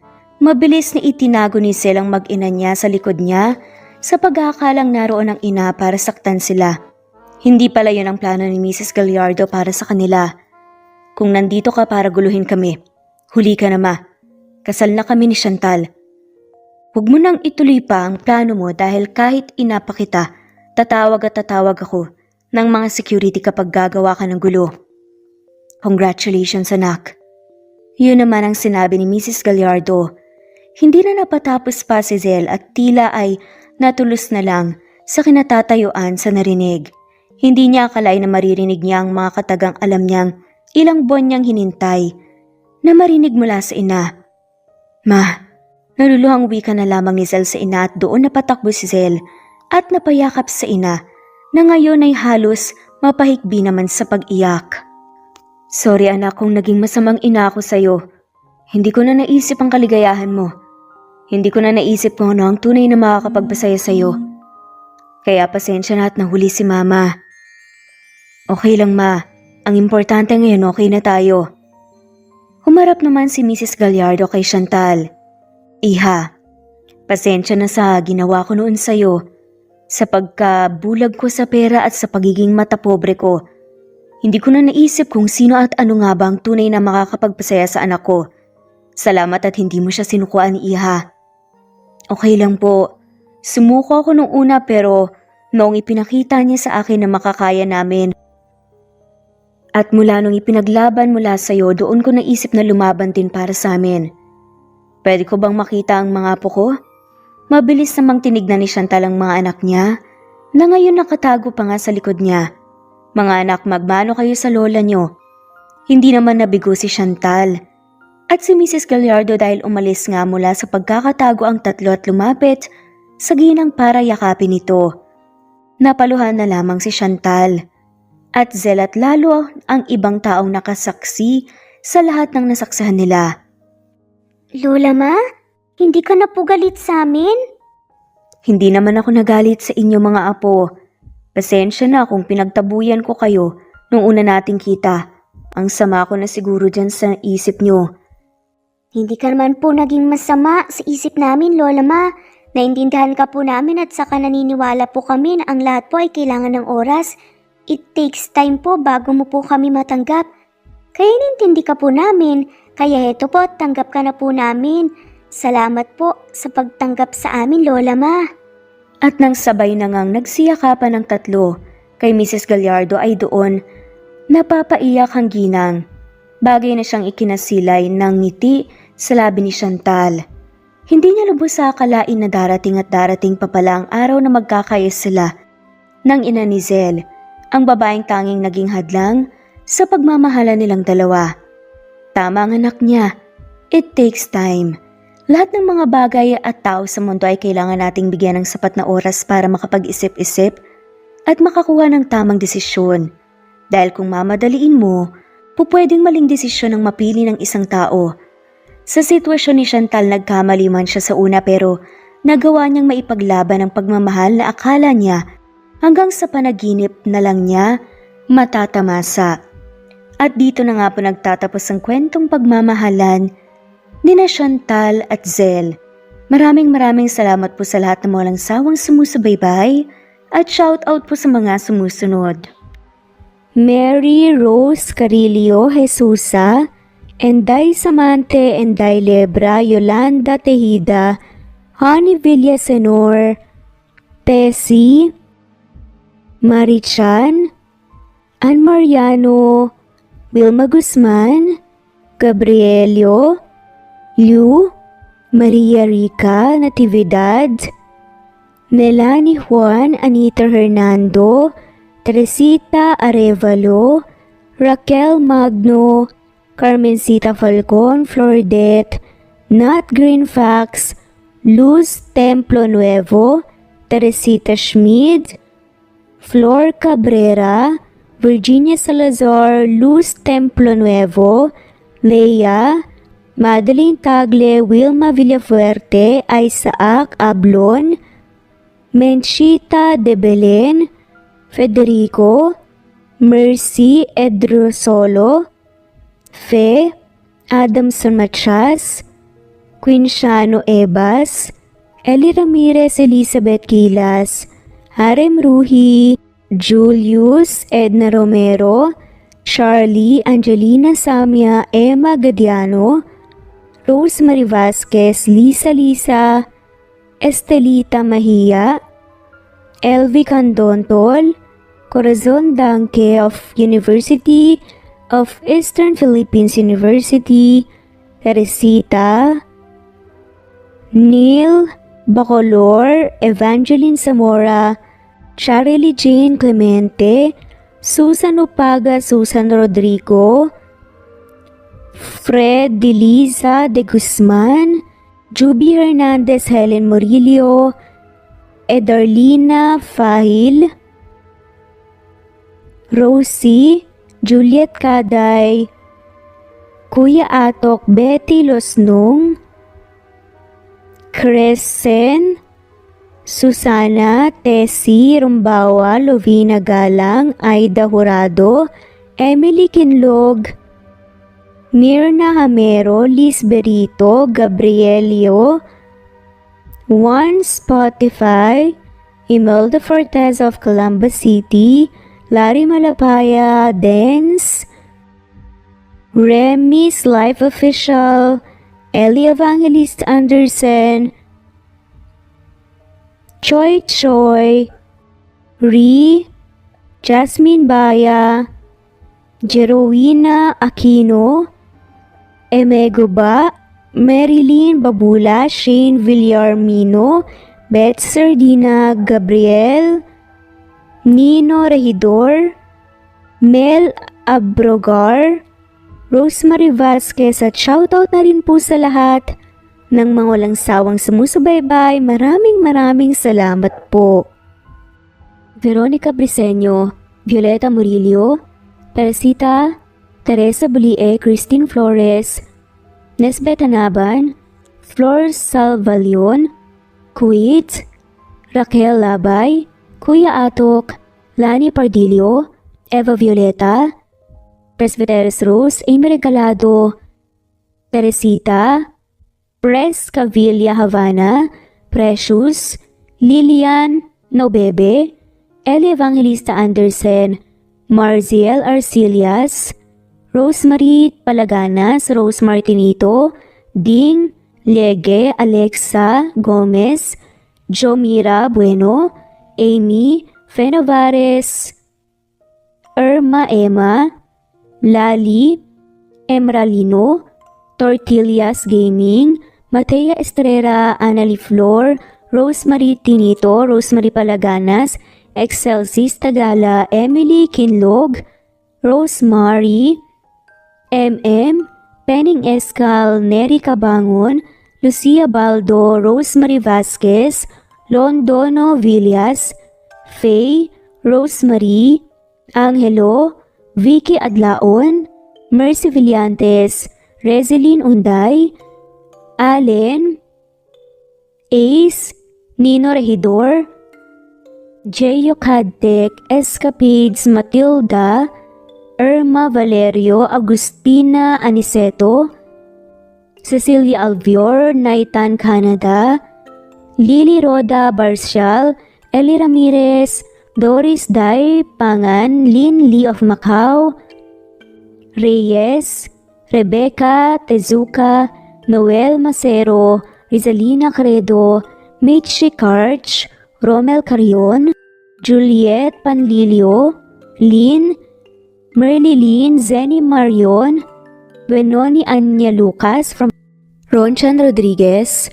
Mabilis na itinago ni Zell ang mag-ina niya sa likod niya sa pag-aakalang naroon ang ina para saktan sila. Hindi pala yun ang plano ni Mrs. Gallardo para sa kanila. Kung nandito ka para guluhin kami, huli ka na, ma. Kasal na kami ni Chantal. Huwag mo nang ituloy pa ang plano mo dahil kahit ina pa kita, tatawag at tatawag ako ng mga security kapag gagawa ka ng gulo. Congratulations, anak. Yun naman ang sinabi ni Mrs. Gallardo. Hindi na napatapos pa si Zell at tila ay natulos na lang sa kinatatayuan sa narinig. Hindi niya akalain na maririnig niya ang mga katagang alam niyang ilang buwan niyang hinintay na marinig mula sa ina. Ma, naluluhang wika na lamang ni Zell sa ina at doon napatakbo si Zell at napayakap sa ina na ngayon ay halos mapahikbi naman sa pag-iyak. Sorry anak kung naging masamang ina ako sa'yo. Hindi ko na naisip ang kaligayahan mo. Hindi ko na naisip kung ano ang tunay na makakapagpasaya sa'yo. Kaya pasensya na at nahuli si mama. Okay lang ma, ang importante ngayon okay na tayo. Humarap naman si Mrs. Gallardo kay Chantal. Iha, pasensya na sa ginawa ko noon sa'yo. Sa pagkabulag ko sa pera at sa pagiging matapobre ko. Hindi ko na naisip kung sino at ano nga ba ang tunay na makakapagpasaya sa anak ko. Salamat at hindi mo siya sinukuan ni Iha. Okay lang po. Sumuko ako nung una pero noong ipinakita niya sa akin na makakaya namin. At mula nung ipinaglaban mula sa'yo, doon ko naisip na lumaban din para sa amin. Pwede ko bang makita ang mga apo ko? Mabilis namang tinignan ni Chantal ang mga anak niya na ngayon nakatago pa nga sa likod niya. Mga anak, magmano kayo sa lola niyo. Hindi naman nabigo si Chantal. At si Mrs. Gallardo dahil umalis nga mula sa pagkakatago ang tatlo at lumapit sa ginang para yakapin ito. Napaluhan na lamang si Chantal. At Zell at lalo ang ibang taong nakasaksi sa lahat ng nasaksihan nila. Lola Ma, hindi ka na po galit sa amin? Hindi naman ako nagalit sa inyo mga apo. Pasensya na kung pinagtabuyan ko kayo nung una nating kita. Ang sama ko na siguro dyan sa isip nyo. Hindi ka naman po naging masama sa isip namin, Lola Ma. Naintindihan ka po namin at saka naniniwala po kami na ang lahat po ay kailangan ng oras. It takes time po bago mo po kami matanggap. Kaya inintindi ka po namin. Kaya heto po, tanggap ka na po namin. Salamat po sa pagtanggap sa amin, Lola Ma. At nang sabay na ngang nagsiyakapan ng tatlo, kay Mrs. Gallardo ay doon napapaiyak ang ginang. Bagay na siyang ikinasilay ng ngiti sa labi ni Chantal. Hindi niya lubos sa akalain na darating at darating pa pala ang araw na magkakayos sila ng ina ni Zel, ang babaeng tanging naging hadlang sa pagmamahala nilang dalawa. Tama ang anak niya, it takes time. Lahat ng mga bagay at tao sa mundo ay kailangan nating bigyan ng sapat na oras para makapag-isip-isip at makakuha ng tamang desisyon. Dahil kung mamadaliin mo, pupwedeng maling desisyon ang mapili ng isang tao. Sa sitwasyon ni Chantal, nagkamali man siya sa una pero nagawa niyang maipaglaban ang pagmamahal na akala niya hanggang sa panaginip na lang niya matatamasa. At dito na nga po nagtatapos ang kwentong pagmamahalan nina Chantal at Zel. Maraming salamat po sa lahat ng walang sawang sumusubaybay at shoutout po sa mga sumusunod. Mary Rose Carillo Jesusa, Enday Samante, Enday Lebra, Yolanda Tejida, Honey Villasenor, Tessie, Marichan, Ann Mariano, Wilma Guzman, Gabrielio, Liu, Maria Rica Natividad, Melanie Juan, Anita Hernando, Teresita Arevalo, Raquel Magno, Carmencita Falcon, Flordet, Nat Greenfax, Luz Templo Nuevo, Teresita Schmid, Flor Cabrera, Virginia Salazar, Luz Templo Nuevo, Leia, Madeline Tagle, Wilma Villafuerte, Isaac Ablon, Menchita de Belen, Federico, Mercy Edrosolo, Fe, Adamson Machas, Quinciano Ebas, Eli Ramirez Elizabeth Gilas, Harem Ruhi, Julius Edna Romero, Charlie Angelina Samia, Emma Gadiano, Rosemary Vasquez, Lisa, Estelita Mahia, Elvi Candontol, Corazon Danke of University of Eastern Philippines University, Teresita, Neil Bacolor, Evangeline Zamora, Charlie Jane Clemente, Susan Upaga, Susan Rodrigo, Fred Deliza de Guzman, Juby Hernandez, Helen Murillo, Edarlina Fahil, Rosie, Juliet Kaday, Kuya Atok, Betty Losnong, Crescen, Susana, Tessie Rumbawa, Lovina Galang, Aida Jurado, Emily Kinlog, Mirna Hamero, Liz Berito, Gabrielio, One Spotify, Imelda Fortes of Columbus City, Larry Malapaya, Dance, Remy's Life Official, Ellie Evangelist Anderson, Choi, Ri, Jasmine Baya, Jerowina Aquino, Emeguba, Marilyn Babula, Shane Villarmino, Beth Sardina, Gabriel, Nino Regidor, Mel Abrogar, Rosemary Vasquez at shoutout na rin po sa lahat ng mga walang sawang sumusubaybay. Maraming salamat po. Veronica Briseño, Violeta Murillo, Teresita, Teresa Bulie, Christine Flores, Nesbeth Anaban, Flor Salvalion, Kuwait, Raquel Labay, Kuya Atok, Lani Pardillo, Eva Violeta, Presbyteros Rose, Amy Regalado, Teresita, Pres Cavilla Havana, Precious, Lilian Nobebe, Eli Evangelista Anderson, Marziel Arcelias, Rosemary Palaganas, Rose Martinito, Ding Lege, Alexa Gomez, Jomira Bueno, Amy Fenovares, Irma Emma, Lali Emralino, Tortillas Gaming, Matea Estrera, Anali Flor, Rosemary Tinito, Rosemary Palaganas, Excelsis Tagala, Emily Kinlog, Rosemary, MM, Penning Escal, Neri Cabangon, Lucia Baldo, Rosemary Vasquez, Londono Villas, Faye, Rosemary, Angelo, Vicky Adlaon, Mercy Villantes, Rezeline Unday, Allen, Ace, Nino Regidor, Jeyo Cadtec, Escapades Matilda, Irma Valerio, Agustina Aniceto, Cecilia Alvior, Naitan Canada, Lily Roda Barcial, Eli Ramirez, Doris Day Pangan, Lynn Lee of Macau, Reyes, Rebecca Tezuka, Noel Macero, Rizalina Credo, Mitchie Karch, Romel Carion, Juliet Panlilio, Lynn, Merlilyn Zenny Marion, Benoni Anya Lucas from Ronchan Rodriguez,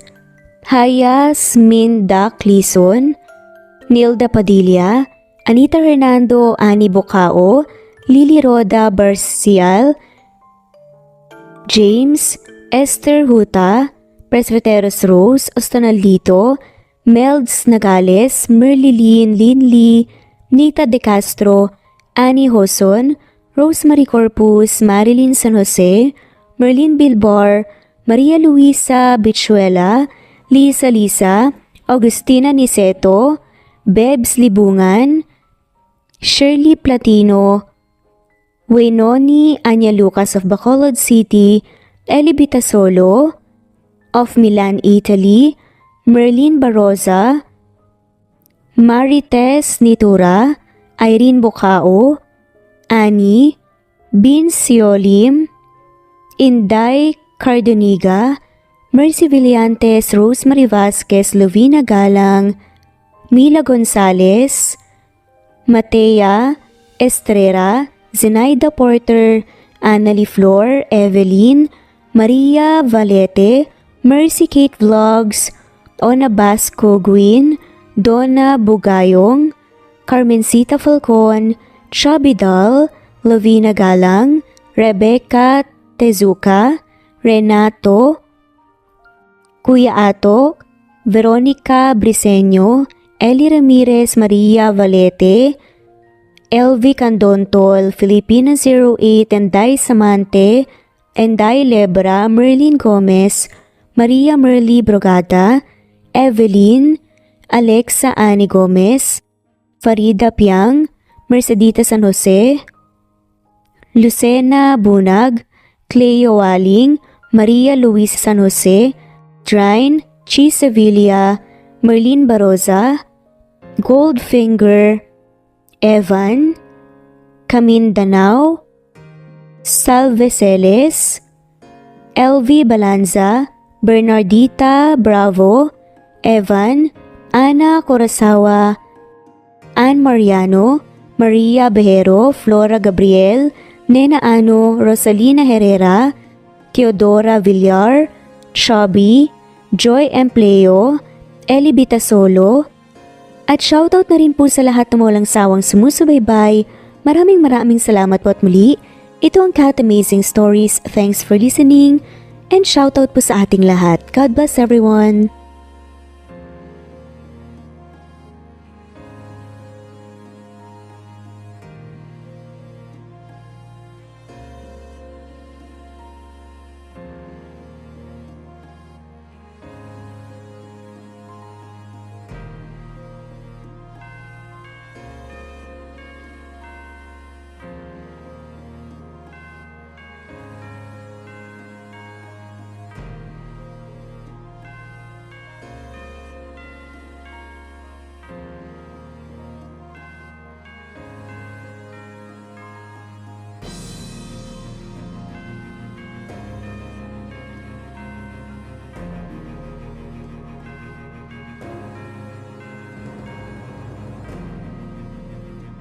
Hayas Minda Clison, Nilda Padilla, Anita Hernando Ani Bocao, Lily Roda Barcial, James, Esther Huta, Presbyteros Rose, Ostonaldito, Melds Nagales, Merlilyn Linley, Nita De Castro, Annie Hoson, Rosemary Corpus, Marilyn San Jose, Merlin Bilbar, Maria Luisa Bichuela, Lisa, Augustina Niceto, Bebs Libungan, Shirley Platino, Waynoni Anya Lucas of Bacolod City, Eli Bitasolo of Milan, Italy, Merlin Baroza, Marites Nitura, Irene Bocao, Annie, Bin Siolim, Inday Cardoniga, Mercy Villantes, Rosemary Vasquez, Lovina Galang, Mila Gonzalez, Matea Estrera, Zenaida Porter, Annalie Flor, Evelyn, Maria Valete, Mercy Kate Vlogs, Ona Basco Guin, Donna Bugayong, Carmencita Falcon, Chubby Doll, Lovina Galang, Rebecca Tezuka, Renato, Kuya Atok, Veronica Briseño, Eli Ramirez, Maria Valete, LV Candontol, Filipina 08, Enday Samante, Enday Lebra, Merlin Gomez, Maria Merly Brogada, Evelyn, Alexa Ani Gomez, Farida Piang, Mercedita San Jose, Lucena Bunag, Cleo Waling, Maria Luisa San Jose, Drine, Chi Sevilla, Merlin Baroza, Goldfinger, Evan, Camindanao, Salve Celes, LV Balanza, Bernardita Bravo, Evan, Ana Corasawa, Ann Mariano, Maria Behero, Flora Gabriel, Nena Ano, Rosalina Herrera, Teodora Villar, Chubby, Joy Empleo, Eli Bitasolo, at shoutout na rin po sa lahat na walang sawang sumusubaybay. Maraming salamat po at muli. Ito ang Cat Amazing Stories. Thanks for listening and shoutout po sa ating lahat. God bless everyone.